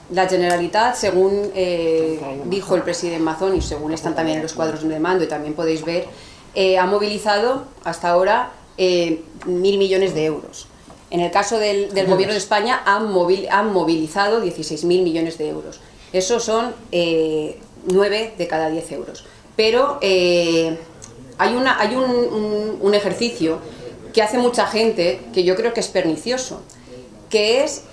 La Generalitat, según dijo el presidente Mazón, y según están también en los cuadros de mando y también podéis ver, ha movilizado hasta ahora 1.000 millones de euros. En el caso del Gobierno de España han movilizado 16.000 millones de euros. Eso son 9 de cada 10 euros. Pero hay un ejercicio que hace mucha gente que yo creo que es pernicioso, que es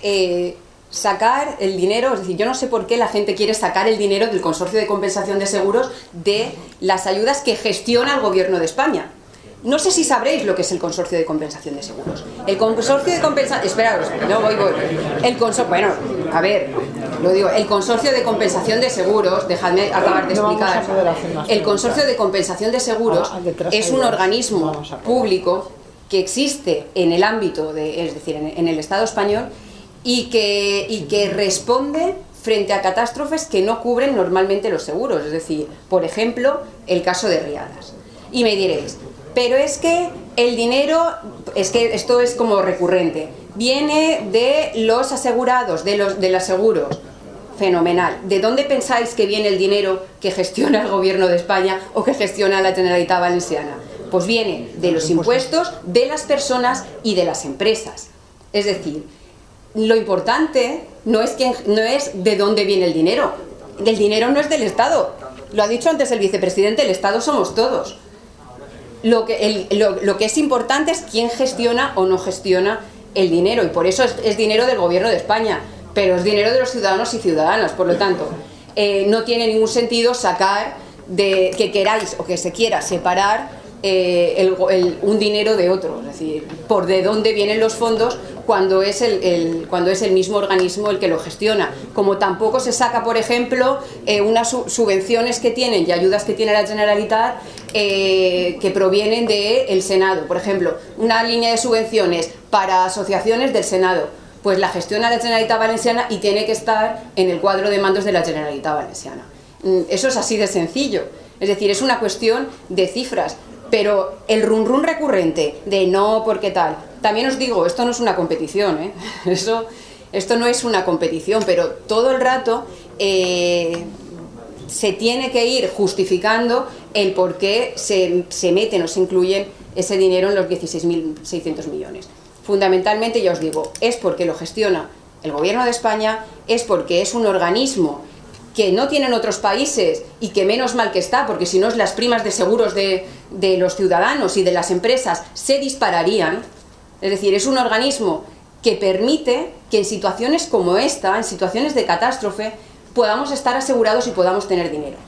sacar el dinero. Es decir, yo no sé por qué la gente quiere sacar el dinero del Consorcio de Compensación de Seguros de las ayudas que gestiona el Gobierno de España. No sé si sabréis lo que es el Consorcio de Compensación de Seguros. El Consorcio de Compensación... Esperaos, no, voy. Bueno, a ver, lo digo. El Consorcio de Compensación de Seguros, dejadme acabar de explicar. El Consorcio de Compensación de Seguros es un organismo público que existe en el ámbito, es decir, en el Estado español, y que responde frente a catástrofes que no cubren normalmente los seguros. Es decir, por ejemplo, el caso de riadas. Y me diréis... Pero es que el dinero, es que esto es como recurrente, viene de los asegurados, de los seguros. Fenomenal. ¿De dónde pensáis que viene el dinero que gestiona el Gobierno de España o que gestiona la Generalitat Valenciana? Pues viene de los impuestos de las personas y de las empresas. Es decir, lo importante no es de dónde viene el dinero. El dinero no es del Estado. Lo ha dicho antes el vicepresidente, el Estado somos todos. Lo que es importante es quién gestiona o no gestiona el dinero, y por eso es dinero del Gobierno de España, pero es dinero de los ciudadanos y ciudadanas. Por lo tanto, no tiene ningún sentido sacar que queráis o que se quiera separar un dinero de otro, es decir, por de dónde vienen los fondos cuando es el mismo organismo el que lo gestiona. Como tampoco se saca, por ejemplo, unas subvenciones que tienen y ayudas que tiene la Generalitat que provienen del Senado. Por ejemplo, una línea de subvenciones para asociaciones del Senado, pues la gestiona la Generalitat Valenciana y tiene que estar en el cuadro de mandos de la Generalitat Valenciana. Eso es así de sencillo. Es decir, es una cuestión de cifras. Pero el run recurrente de no, porque tal... También os digo, esto no es una competición, ¿eh? Esto no es una competición, pero todo el rato se tiene que ir justificando el por qué se meten o se incluyen ese dinero en los 16.600 millones. Fundamentalmente, ya os digo, es porque lo gestiona el Gobierno de España, es porque es un organismo que no tienen otros países y que menos mal que está, porque si no las primas de seguros de los ciudadanos y de las empresas se dispararían. Es decir, es un organismo que permite que en situaciones como esta, en situaciones de catástrofe, podamos estar asegurados y podamos tener dinero.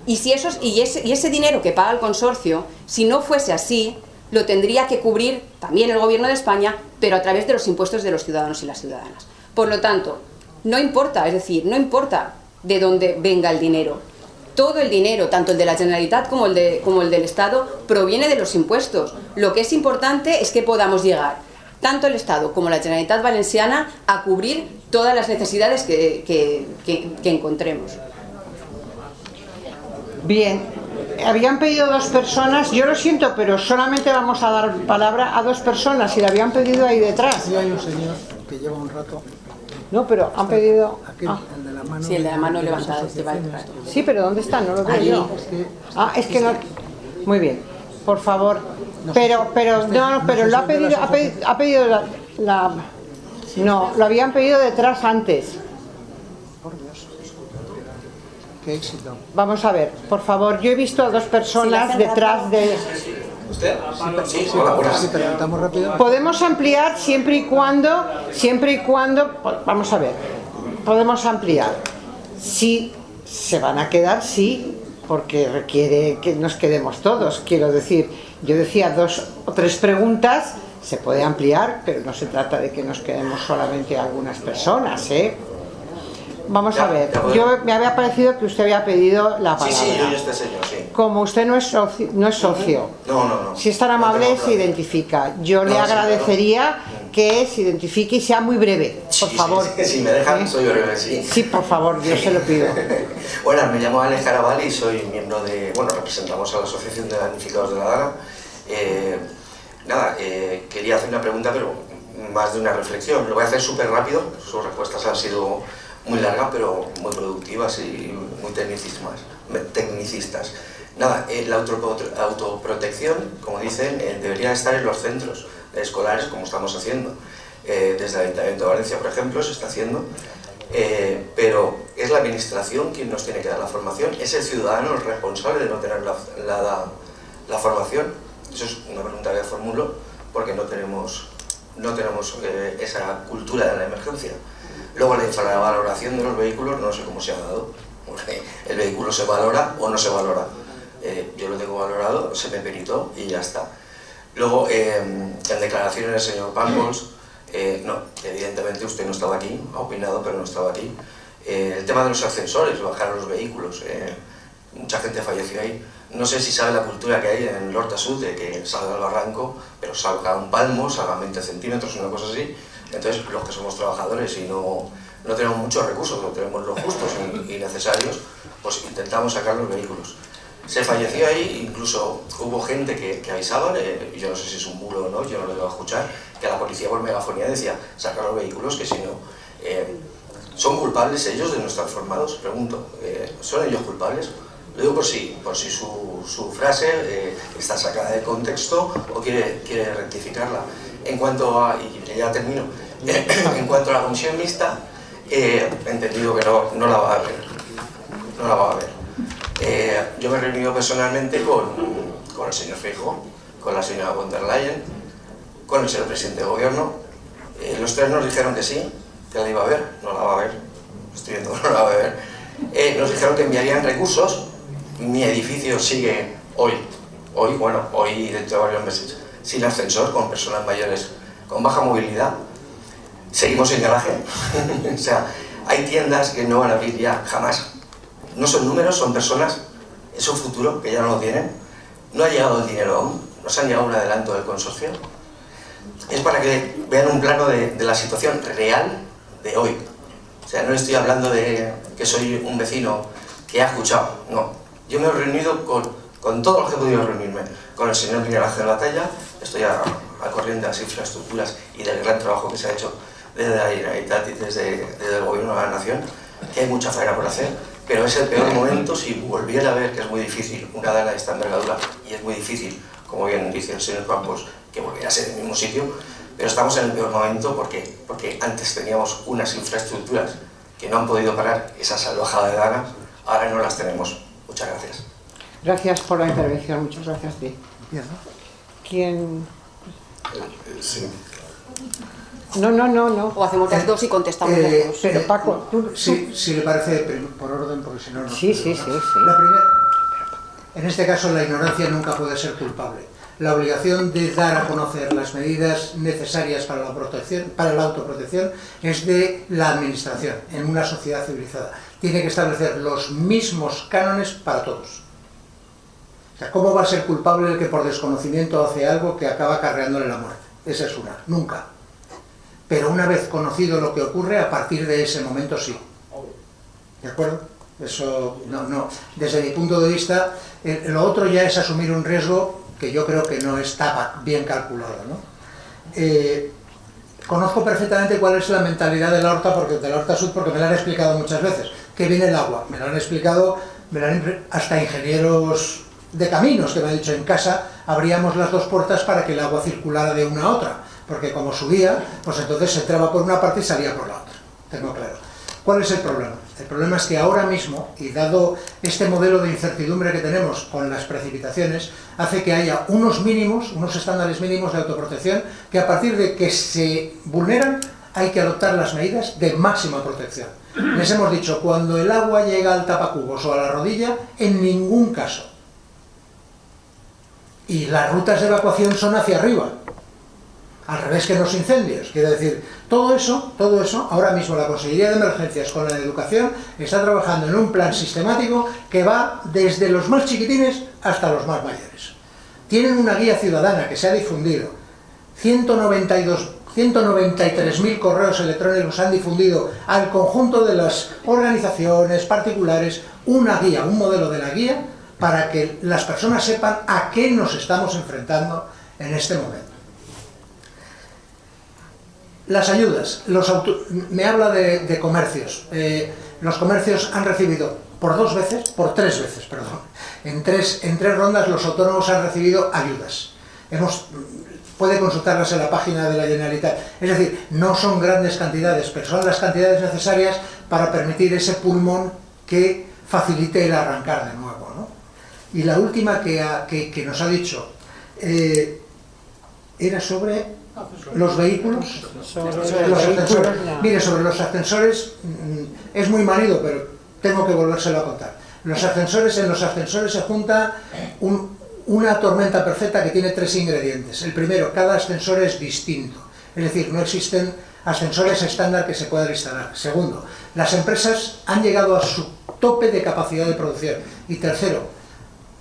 Y ese dinero que paga el consorcio, si no fuese así, lo tendría que cubrir también el Gobierno de España, pero a través de los impuestos de los ciudadanos y las ciudadanas. Por lo tanto, no importa, es decir, no importa de dónde venga el dinero. Todo el dinero, tanto el de la Generalitat como el del Estado, proviene de los impuestos. Lo que es importante es que podamos llegar, tanto el Estado como la Generalitat Valenciana, a cubrir todas las necesidades que encontremos. Bien, habían pedido 2 personas, yo lo siento, pero solamente vamos a dar palabra a 2 personas y la habían pedido ahí detrás. Sí, hay un señor que lleva un rato. No, pero han pedido... El de la mano, sí, el de la mano levantada. Sí, pero ¿dónde está? No lo veo yo. Es que no... Muy bien, por favor. Pero lo ha pedido la... No, lo habían pedido detrás antes. Por Dios. Qué éxito. Vamos a ver, por favor, yo he visto a 2 personas detrás de... ¿Usted? Sí, preguntamos rápido. Podemos ampliar siempre y cuando, vamos a ver, podemos ampliar. Si se van a quedar, sí, porque requiere que nos quedemos todos. Quiero decir, yo decía 2 o 3 preguntas, se puede ampliar, pero no se trata de que nos quedemos solamente algunas personas, ¿eh? Vamos a ver, me había parecido que usted había pedido la palabra. Sí, yo y este señor, sí. Como usted no es socio, No. si es tan amable, se identifica. Yo le agradecería que se identifique y sea muy breve, por favor. Sí, si me dejan, soy breve, sí. Sí, por favor, yo se lo pido. Bueno, me llamo Alex Caraval y soy miembro representamos a la Asociación de Damnificados de la Dana. Quería hacer una pregunta, pero más de una reflexión. Lo voy a hacer súper rápido, sus respuestas han sido muy largas, pero muy productivas y muy tecnicistas. Nada, la autoprotección, como dicen, debería estar en los centros escolares, como estamos haciendo. Desde el Ayuntamiento de Valencia, por ejemplo, se está haciendo. Pero es la administración quien nos tiene que dar la formación, es el ciudadano el responsable de no tener la formación. Eso es una pregunta que formulo porque no tenemos esa cultura de la emergencia. Luego la infravaloración de los vehículos no sé cómo se ha dado. El vehículo se valora o no se valora. Yo lo tengo valorado, se me peritó y ya está. Luego, en declaraciones del señor Pampols, no, evidentemente usted no estaba aquí, ha opinado pero no estaba aquí. El tema de los ascensores, bajar a los vehículos, mucha gente falleció ahí. No sé si sabe la cultura que hay en L'Horta Sud de que salga al barranco, pero salga un palmo, salga 20 centímetros, una cosa así. Entonces, los que somos trabajadores y no tenemos muchos recursos, no tenemos los justos y necesarios, pues intentamos sacar los vehículos. Se falleció ahí, incluso hubo gente que avisaban, yo no sé si es un bulo o no, yo no lo iba a escuchar, que la policía por megafonía decía, sacar los vehículos, que si no... ¿Son culpables ellos de no estar formados? Pregunto, ¿son ellos culpables? Lo digo por si su frase está sacada de contexto o quiere rectificarla. En cuanto a, y ya termino, en cuanto a la comisión mixta, he entendido que no la va a haber. No la va a haber. Yo me he reunido personalmente con el señor Feijóo, con la señora von der Leyen, con el señor presidente de gobierno. Los tres nos dijeron que sí, que la iba a haber, no la va a haber. Estoy viendo que no la va a haber. Nos dijeron que enviarían recursos. Mi edificio sigue hoy y dentro de varios meses, sin ascensor, con personas mayores con baja movilidad. Seguimos sin garaje. O sea, hay tiendas que no van a abrir ya jamás. No son números, son personas, es un futuro que ya no lo tienen. No ha llegado el dinero aún, no se ha llegado un adelanto del consorcio. Es para que vean un plano de la situación real de hoy. O sea, no estoy hablando de que soy un vecino que ha escuchado, no. Yo me he reunido con todos los que he podido reunirme, con el señor Miguel Ángel Batalla, estoy al corriente de las infraestructuras y del gran trabajo que se ha hecho desde la Generalitat y desde el Gobierno de la Nación, que hay mucha faena por hacer, pero es el peor momento si volviera a ver que es muy difícil una dana de esta envergadura, y es muy difícil, como bien dice el señor Campos, que volviera a ser el mismo sitio, pero estamos en el peor momento porque antes teníamos unas infraestructuras que no han podido parar esa salvajada de danas, ahora no las tenemos. Muchas gracias. Gracias por la intervención, muchas gracias a ti. ¿Quién? Sí. No. O hacemos las dos y contestamos las dos. Pero Paco, tú... Si le parece, por orden, porque si no... Sí. La primera, en este caso, la ignorancia nunca puede ser culpable. La obligación de dar a conocer las medidas necesarias para la autoprotección es de la administración en una sociedad civilizada. Tiene que establecer los mismos cánones para todos. O sea, ¿cómo va a ser culpable el que por desconocimiento hace algo que acaba acarreándole la muerte? Esa es una, nunca. Pero una vez conocido lo que ocurre, a partir de ese momento sí. ¿De acuerdo? Eso, no. Desde mi punto de vista, lo otro ya es asumir un riesgo que yo creo que no está bien calculado, ¿no? Conozco perfectamente cuál es la mentalidad de la Horta Sud, porque me la han explicado muchas veces. Que viene el agua, me lo han explicado, hasta ingenieros de caminos que me han dicho, en casa abríamos las dos puertas para que el agua circulara de una a otra, porque como subía, pues entonces se entraba por una parte y salía por la otra. Tengo claro. ¿Cuál es el problema? El problema es que ahora mismo, y dado este modelo de incertidumbre que tenemos con las precipitaciones, hace que haya unos estándares mínimos de autoprotección, que a partir de que se vulneran, hay que adoptar las medidas de máxima protección. Les hemos dicho, cuando el agua llega al tapacubos o a la rodilla, en ningún caso. Y las rutas de evacuación son hacia arriba. Al revés que los incendios. Quiero decir, todo eso, ahora mismo la Consejería de Emergencias con la de Educación está trabajando en un plan sistemático que va desde los más chiquitines hasta los más mayores. Tienen una guía ciudadana que se ha difundido. 193.000 correos electrónicos han difundido al conjunto de las organizaciones particulares una guía, un modelo de la guía para que las personas sepan a qué nos estamos enfrentando en este momento. Las ayudas, me habla de comercios. Los comercios han recibido por tres veces, En tres rondas los autónomos han recibido ayudas. Puede consultarlas en la página de la Generalitat. Es decir, no son grandes cantidades, pero son las cantidades necesarias para permitir ese pulmón que facilite el arrancar de nuevo, ¿no? Y la última que nos ha dicho era sobre los vehículos, los ascensores. Mire, sobre los ascensores es muy manido, pero tengo que volvérselo a contar. En los ascensores se junta una tormenta perfecta que tiene 3 ingredientes. El primero, cada ascensor es distinto, es decir, no existen ascensores estándar que se puedan instalar. Segundo, las empresas han llegado a su tope de capacidad de producción. Y tercero,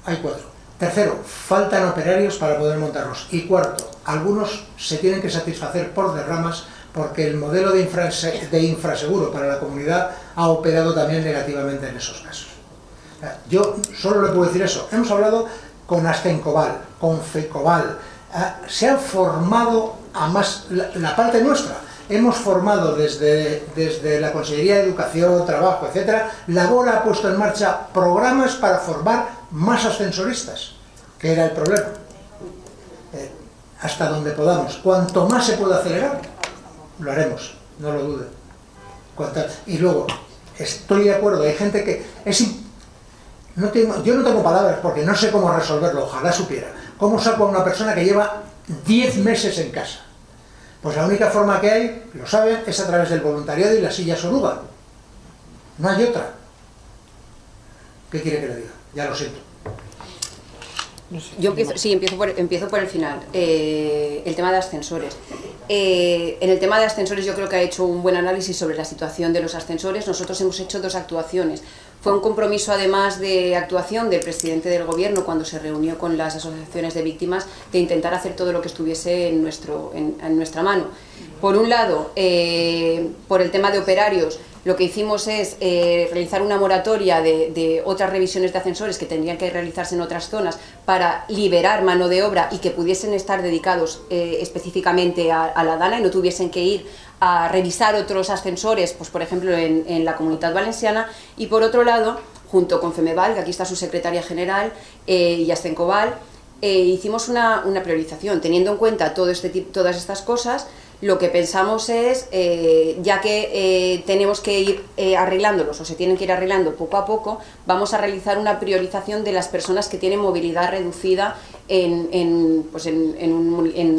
hay 4. Tercero, faltan operarios para poder montarlos. Y cuarto, algunos se tienen que satisfacer por derramas porque el modelo de infraseguro para la comunidad ha operado también negativamente en esos casos. Yo solo le puedo decir eso. Hemos hablado con Ascencoval, con Fecoval, se han formado a más la parte nuestra. Hemos formado desde la Consellería de Educación, Trabajo, etcétera. La BORA ha puesto en marcha programas para formar más ascensoristas, que era el problema. Hasta donde podamos. Cuanto más se pueda acelerar, lo haremos, no lo dude. Y luego, estoy de acuerdo, hay gente que yo no tengo palabras porque no sé cómo resolverlo, ojalá supiera. ¿Cómo saco a una persona que lleva 10 meses en casa? Pues la única forma que hay, lo saben, es a través del voluntariado y las sillas oruga. No hay otra. ¿Qué quiere que le diga? Ya lo siento. Yo empiezo por el final. El tema de ascensores. En el tema de ascensores yo creo que ha hecho un buen análisis sobre la situación de los ascensores. Nosotros hemos hecho 2 actuaciones. Fue un compromiso además de actuación del presidente del gobierno cuando se reunió con las asociaciones de víctimas de intentar hacer todo lo que estuviese en nuestra mano. Por un lado, por el tema de operarios, lo que hicimos es realizar una moratoria de otras revisiones de ascensores que tendrían que realizarse en otras zonas para liberar mano de obra y que pudiesen estar dedicados específicamente a la DANA y no tuviesen que ir a revisar otros ascensores, pues por ejemplo en la Comunitat Valenciana. Y por otro lado, junto con Femeval, que aquí está su secretaria general, y Ascencoval, hicimos una priorización, teniendo en cuenta todas estas cosas. Lo que pensamos es, ya que tenemos que ir arreglándolos o se tienen que ir arreglando poco a poco, vamos a realizar una priorización de las personas que tienen movilidad reducida en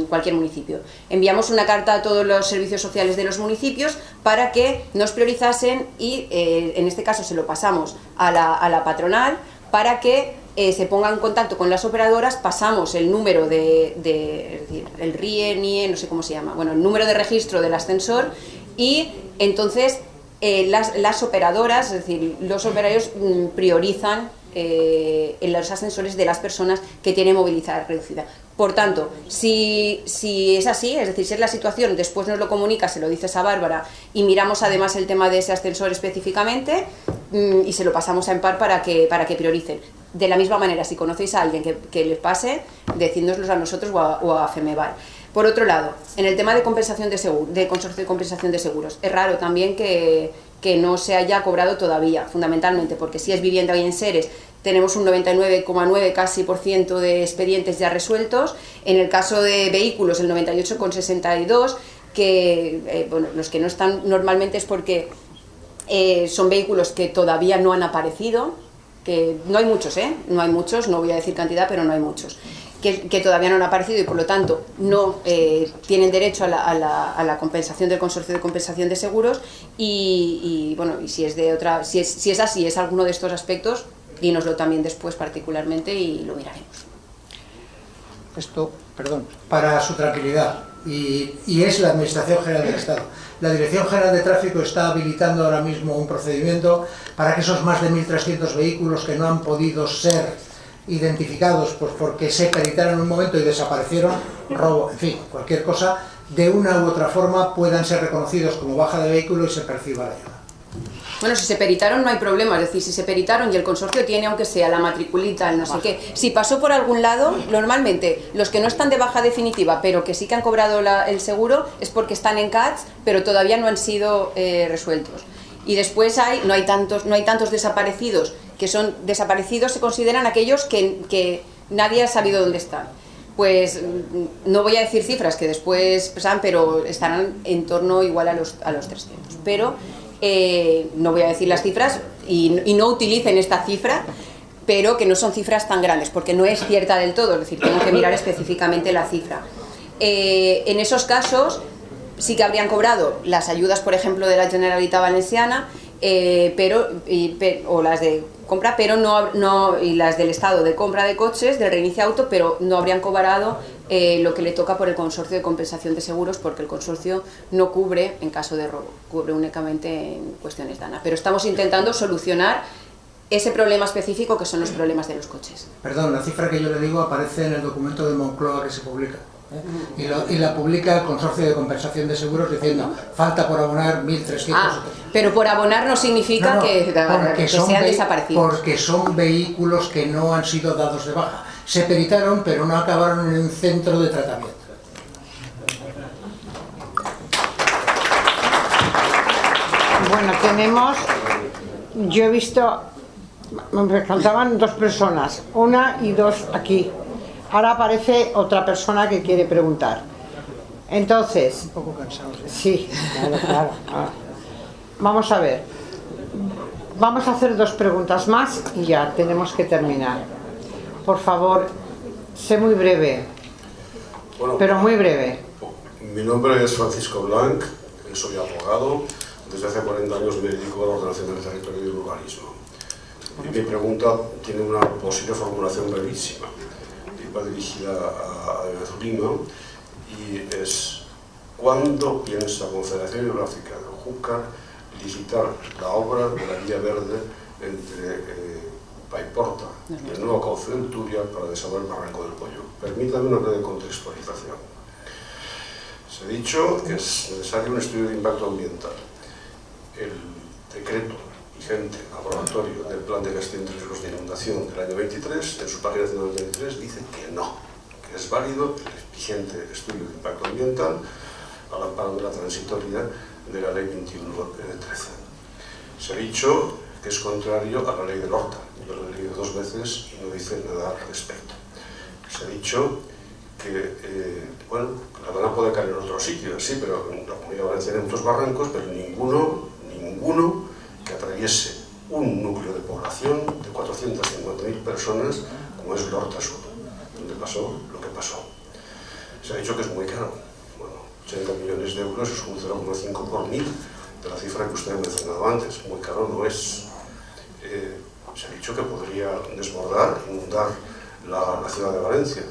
cualquier municipio. Enviamos una carta a todos los servicios sociales de los municipios para que nos priorizasen y en este caso se lo pasamos a la patronal para que se ponga en contacto con las operadoras, pasamos el número el RIE, NIE, no sé cómo se llama, bueno, el número de registro del ascensor y entonces las operadoras, es decir, los operarios priorizan en los ascensores de las personas que tienen movilidad reducida. Por tanto, si es así, es decir, si es la situación, después nos lo comunica, se lo dices a Bárbara y miramos además el tema de ese ascensor específicamente y se lo pasamos a EMPAR para que prioricen. De la misma manera, si conocéis a alguien que les pase, decídnoslos a nosotros o a Femeval. Por otro lado, en el tema de compensación de consorcio de compensación de seguros, es raro también que no se haya cobrado todavía, fundamentalmente, porque si es vivienda y enseres, tenemos un 99,9 casi % de expedientes ya resueltos. En el caso de vehículos, el 98,62, que bueno, los que no están normalmente es porque son vehículos que todavía no han aparecido, que no hay muchos, no voy a decir cantidad, pero no hay muchos, que todavía no han aparecido y por lo tanto no tienen derecho a la compensación del consorcio de compensación de seguros y bueno, y si es así, es alguno de estos aspectos, dínoslo también después particularmente y lo miraremos. Esto, perdón, para su tranquilidad, y es la Administración General del Estado. La Dirección General de Tráfico está habilitando ahora mismo un procedimiento para que esos más de 1.300 vehículos que no han podido ser identificados pues porque se peritaron en un momento y desaparecieron, robo, en fin, cualquier cosa, de una u otra forma puedan ser reconocidos como baja de vehículo y se perciba la ayuda. Bueno, si se peritaron no hay problema, es decir, si se peritaron y el consorcio tiene, aunque sea la matriculita, el no sé qué, si pasó por algún lado, normalmente los que no están de baja definitiva, pero que sí que han cobrado el seguro, es porque están en CATS, pero todavía no han sido resueltos. Y después no hay tantos desaparecidos que son desaparecidos, se consideran aquellos que nadie ha sabido dónde están. Pues no voy a decir cifras que después pesan, pero estarán en torno igual a los 300. Pero no voy a decir las cifras y no utilicen esta cifra, pero que no son cifras tan grandes, porque no es cierta del todo, es decir, tengo que mirar específicamente la cifra. En esos casos sí que habrían cobrado las ayudas, por ejemplo, de la Generalitat Valenciana, o las de compra, pero no, y las del Estado de compra de coches, del Reinicia Auto, pero no habrían cobrado lo que le toca por el consorcio de compensación de seguros, porque el consorcio no cubre en caso de robo, cubre únicamente en cuestiones de ANA. Pero estamos intentando solucionar ese problema específico que son los problemas de los coches. Perdón, la cifra que yo le digo aparece en el documento de Moncloa que se publica. Y la publica el Consorcio de Compensación de Seguros diciendo falta por abonar 1.300. Pero por abonar no significa que sean desaparecidos. Porque son vehículos que no han sido dados de baja. Se peritaron, pero no acabaron en un centro de tratamiento. Bueno, tenemos... Yo he visto... Me faltaban 2 personas, 1 y 2 aquí. Ahora aparece otra persona que quiere preguntar. Entonces... Un poco cansados. Sí, claro. Vamos a ver. Vamos a hacer 2 preguntas más y ya tenemos que terminar. Por favor, sé muy breve. Bueno, pero muy breve. Mi nombre es Francisco Blanc, soy abogado. Desde hace 40 años me dedico a la ordenación del territorio y del urbanismo. Y mi pregunta tiene una posible formulación brevísima. Va dirigida a Lima y es: ¿cuándo piensa la Confederación Hidrográfica del Júcar licitar la obra de la vía verde entre Paiporta y el nuevo cauce del Turia para desahogar el Barranco del Pollo? Permítame una breve contextualización. Se ha dicho que es necesario un estudio de impacto ambiental. El decreto vigente, aprobatorio del Plan de Gestión de Riesgos de Inundación del año 23, en su página 193, dice que no, que es válido el vigente estudio de impacto ambiental al amparo de la transitoria de la Ley 21/13. Se ha dicho que es contrario a la Ley del Horta. Yo lo he leído 2 veces y no dice nada al respecto. Se ha dicho que, bueno, la Dana puede caer en otros sitios, sí, pero en la Comunidad Valenciana hay muchos barrancos, pero ninguno que atraviese un núcleo de población de 450.000 personas como es el Horta Sur, donde pasó lo que pasó. Se ha dicho que es muy caro. Bueno, 80 millones de euros es un 0,5 por 1000 de la cifra que usted ha mencionado antes. Muy caro no es. Se ha dicho que podría desbordar, inundar la ciudad de Valencia.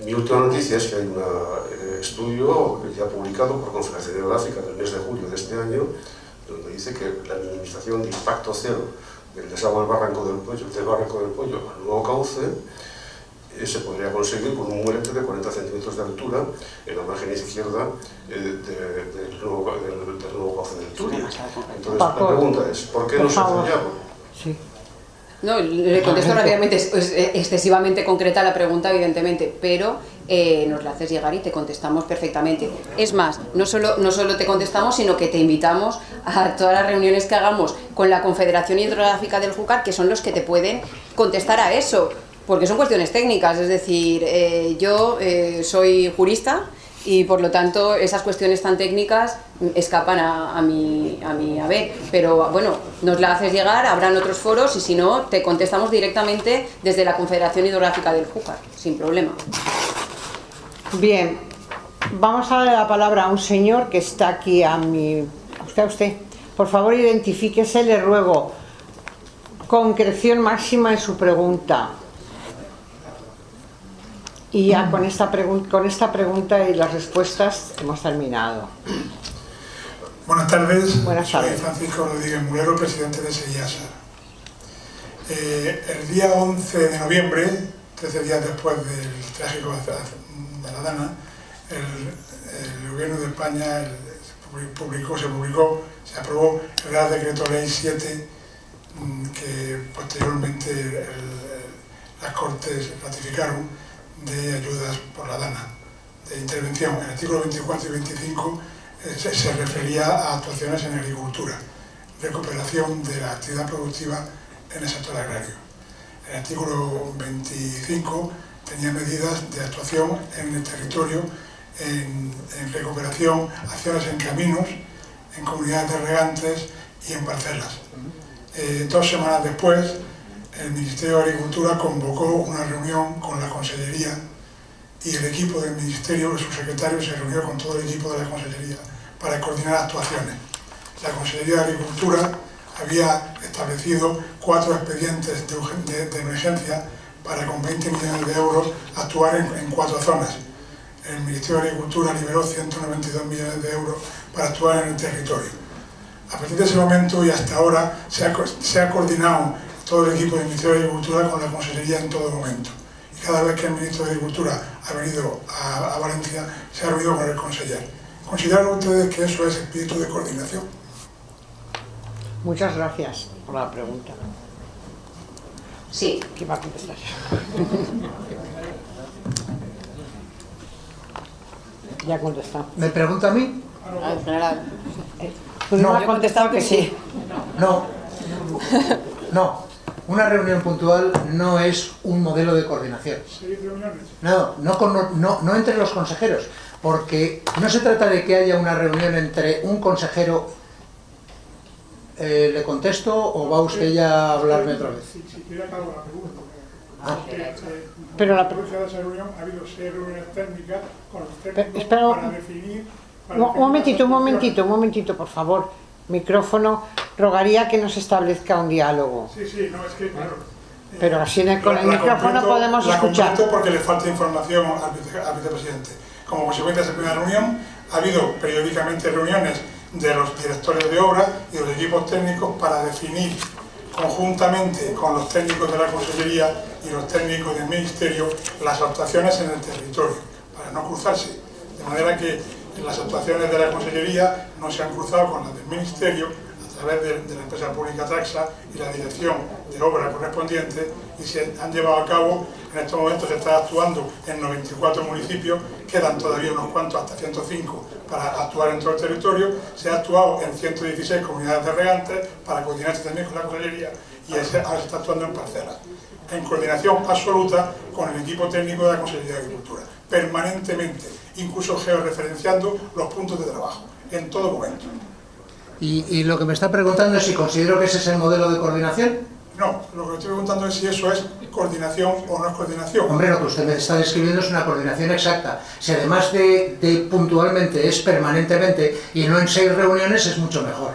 Mi última noticia es que hay un estudio ya publicado por Confederación Hidrográfica del mes de julio de este año, donde dice que la minimización de impacto cero del desagüe del Barranco del Pollo al nuevo cauce se podría conseguir con un muelle de 40 centímetros de altura en la margen izquierda del nuevo cauce del Turia. Entonces la pregunta es, ¿por qué no se hace ya? Sí. No, le contesto rápidamente, es excesivamente concreta la pregunta, evidentemente, pero nos la haces llegar y te contestamos perfectamente. Es más, no solo te contestamos, sino que te invitamos a todas las reuniones que hagamos con la Confederación Hidrográfica del Júcar, que son los que te pueden contestar a eso, porque son cuestiones técnicas, es decir, yo soy jurista y por lo tanto esas cuestiones tan técnicas escapan a mi haber, pero bueno, nos la haces llegar, habrán otros foros y si no, te contestamos directamente desde la Confederación Hidrográfica del Júcar, sin problema. Bien, vamos a darle la palabra a un señor que está aquí a usted. Por favor, identifíquese, le ruego, concreción máxima en su pregunta. Y ya con esta pregunta y las respuestas hemos terminado. Buenas tardes. Buenas tardes. Soy Francisco Rodríguez Mulero, presidente de SEIASA. El día 11 de noviembre, 13 días después del trágico de la Dana, el Gobierno de España se aprobó el Real Decreto Ley 7, que posteriormente las Cortes ratificaron, de ayudas por la Dana, de intervención. El artículo 24 y 25 se refería a actuaciones en agricultura, recuperación de la actividad productiva en el sector agrario. El artículo 25 tenía medidas de actuación en el territorio, en recuperación, acciones en caminos, en comunidades de regantes y en parcelas. 2 semanas después, el Ministerio de Agricultura convocó una reunión con la Consellería y el equipo del Ministerio, el subsecretario, se reunió con todo el equipo de la Consellería para coordinar actuaciones. La Consellería de Agricultura había establecido 4 expedientes de emergencia para, con 20 millones de euros, actuar en 4 zonas. El Ministerio de Agricultura liberó 192 millones de euros para actuar en el territorio. A partir de ese momento y hasta ahora se ha coordinado todo el equipo del Ministerio de Agricultura con la Consellería en todo momento. Y cada vez que el Ministro de Agricultura ha venido a Valencia, se ha reunido con el conseller. ¿Consideran ustedes que eso es espíritu de coordinación? Muchas gracias por la pregunta. Sí. ¿Quién va a contestar? Ya ha contestado. ¿Me pregunta a mí? En general. Pues no, ha contestado que sí. No. Una reunión puntual no es un modelo de coordinación. No entre los consejeros, porque no se trata de que haya una reunión entre un consejero. ¿Le contesto o va usted ya a hablarme otra vez? Si quiere acabo la pregunta. Pero la de esa reunión ha habido 6 reuniones técnicas con los técnicos espera, para definir... Un momentito, por favor. Micrófono. Rogaría que nos establezca un diálogo. Sí, no, es que claro. Pero así con el micrófono podemos escuchar. Porque le falta información al vicepresidente. Como consecuencia de esa primera reunión, ha habido periódicamente reuniones de los directores de obra y de los equipos técnicos para definir conjuntamente con los técnicos de la Consellería y los técnicos del Ministerio las actuaciones en el territorio, para no cruzarse. De manera que las actuaciones de la Consellería no se han cruzado con las del Ministerio a través de la empresa pública Traxa y la dirección de obra correspondiente, y se han llevado a cabo. En estos momentos se está actuando en 94 municipios, quedan todavía unos cuantos, hasta 105, para actuar en todo el territorio. Se ha actuado en 116 comunidades de regantes para coordinarse también con la Consellería, y ahora se está actuando en parcelas, en coordinación absoluta con el equipo técnico de la Consellería de Agricultura, permanentemente, incluso georreferenciando los puntos de trabajo, en todo momento. Y lo que me está preguntando es si considero que ese es el modelo de coordinación. No, lo que estoy preguntando es si eso es coordinación o no es coordinación. Hombre, lo que usted me está describiendo es una coordinación exacta. Si además de puntualmente es permanentemente y no en 6 reuniones, es mucho mejor.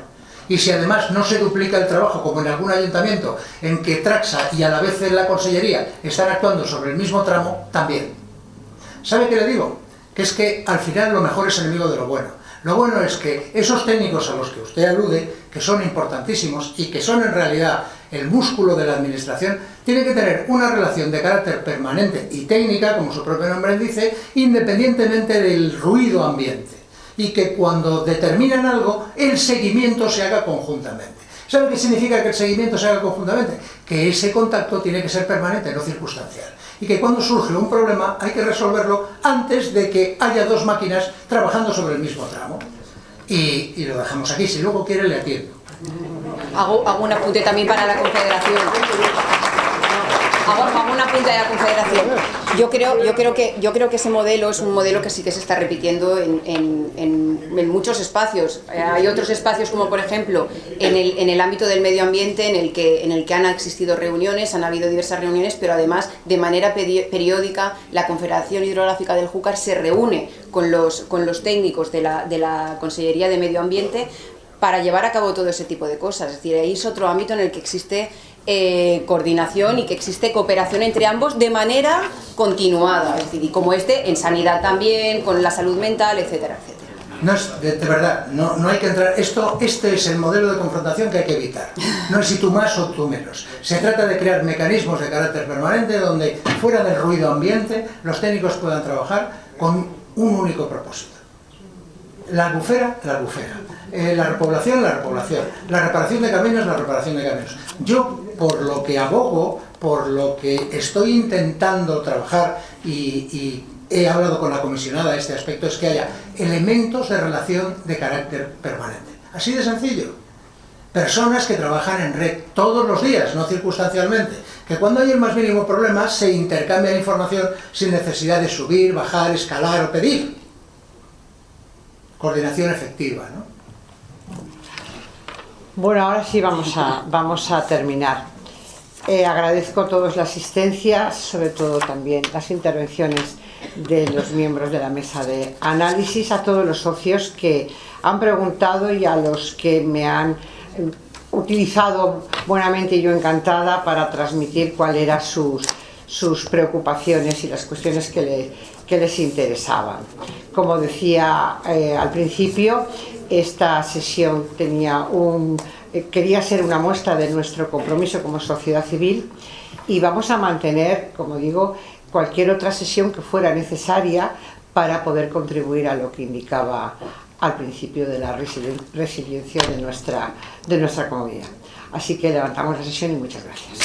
Y si además no se duplica el trabajo, como en algún ayuntamiento, en que Traxa y a la vez en la Consellería están actuando sobre el mismo tramo, también. ¿Sabe qué le digo? Que es que al final lo mejor es enemigo de lo bueno. Lo bueno es que esos técnicos a los que usted alude, que son importantísimos y que son en realidad el músculo de la administración, tienen que tener una relación de carácter permanente y técnica, como su propio nombre dice, independientemente del ruido ambiente. Y que cuando determinan algo, el seguimiento se haga conjuntamente. ¿Sabe qué significa que el seguimiento se haga conjuntamente? Que ese contacto tiene que ser permanente, no circunstancial. Y que cuando surge un problema hay que resolverlo antes de que haya 2 máquinas trabajando sobre el mismo tramo. Y lo dejamos aquí, si luego quiere le atiendo. Hago un apunte también para la Confederación. Hago un apunte de la Confederación. Yo creo que ese modelo es un modelo que sí que se está repitiendo en muchos espacios. Hay otros espacios, como por ejemplo en el ámbito del medio ambiente, en el que han existido reuniones, han habido diversas reuniones, pero además de manera periódica la Confederación Hidrográfica del Júcar se reúne con los técnicos de la Consellería de Medio Ambiente para llevar a cabo todo ese tipo de cosas. Es decir, ahí es otro ámbito en el que existe coordinación y que existe cooperación entre ambos de manera continuada, es decir, y como en sanidad también, con la salud mental, etcétera, etcétera. No es, de verdad, no hay que entrar. Este es el modelo de confrontación que hay que evitar. No es si tú más o tú menos. Se trata de crear mecanismos de carácter permanente donde, fuera del ruido ambiente, los técnicos puedan trabajar con un único propósito. La albufera, la albufera. La repoblación, la repoblación. La reparación de caminos, la reparación de caminos. Yo, por lo que abogo, por lo que estoy intentando trabajar y he hablado con la comisionada de este aspecto, es que haya elementos de relación de carácter permanente. Así de sencillo. Personas que trabajan en red todos los días, no circunstancialmente, que cuando hay el más mínimo problema se intercambia la información sin necesidad de subir, bajar, escalar o pedir. Coordinación efectiva, ¿no? Bueno, ahora sí vamos a terminar. Agradezco a todos la asistencia, sobre todo también las intervenciones de los miembros de la mesa de análisis, a todos los socios que han preguntado y a los que me han utilizado buenamente, y yo encantada, para transmitir cuáles eran sus preocupaciones y las cuestiones que les interesaban. Como decía al principio, esta sesión quería ser una muestra de nuestro compromiso como sociedad civil, y vamos a mantener, como digo, cualquier otra sesión que fuera necesaria para poder contribuir a lo que indicaba al principio de la resiliencia de nuestra comunidad. Así que levantamos la sesión y muchas gracias.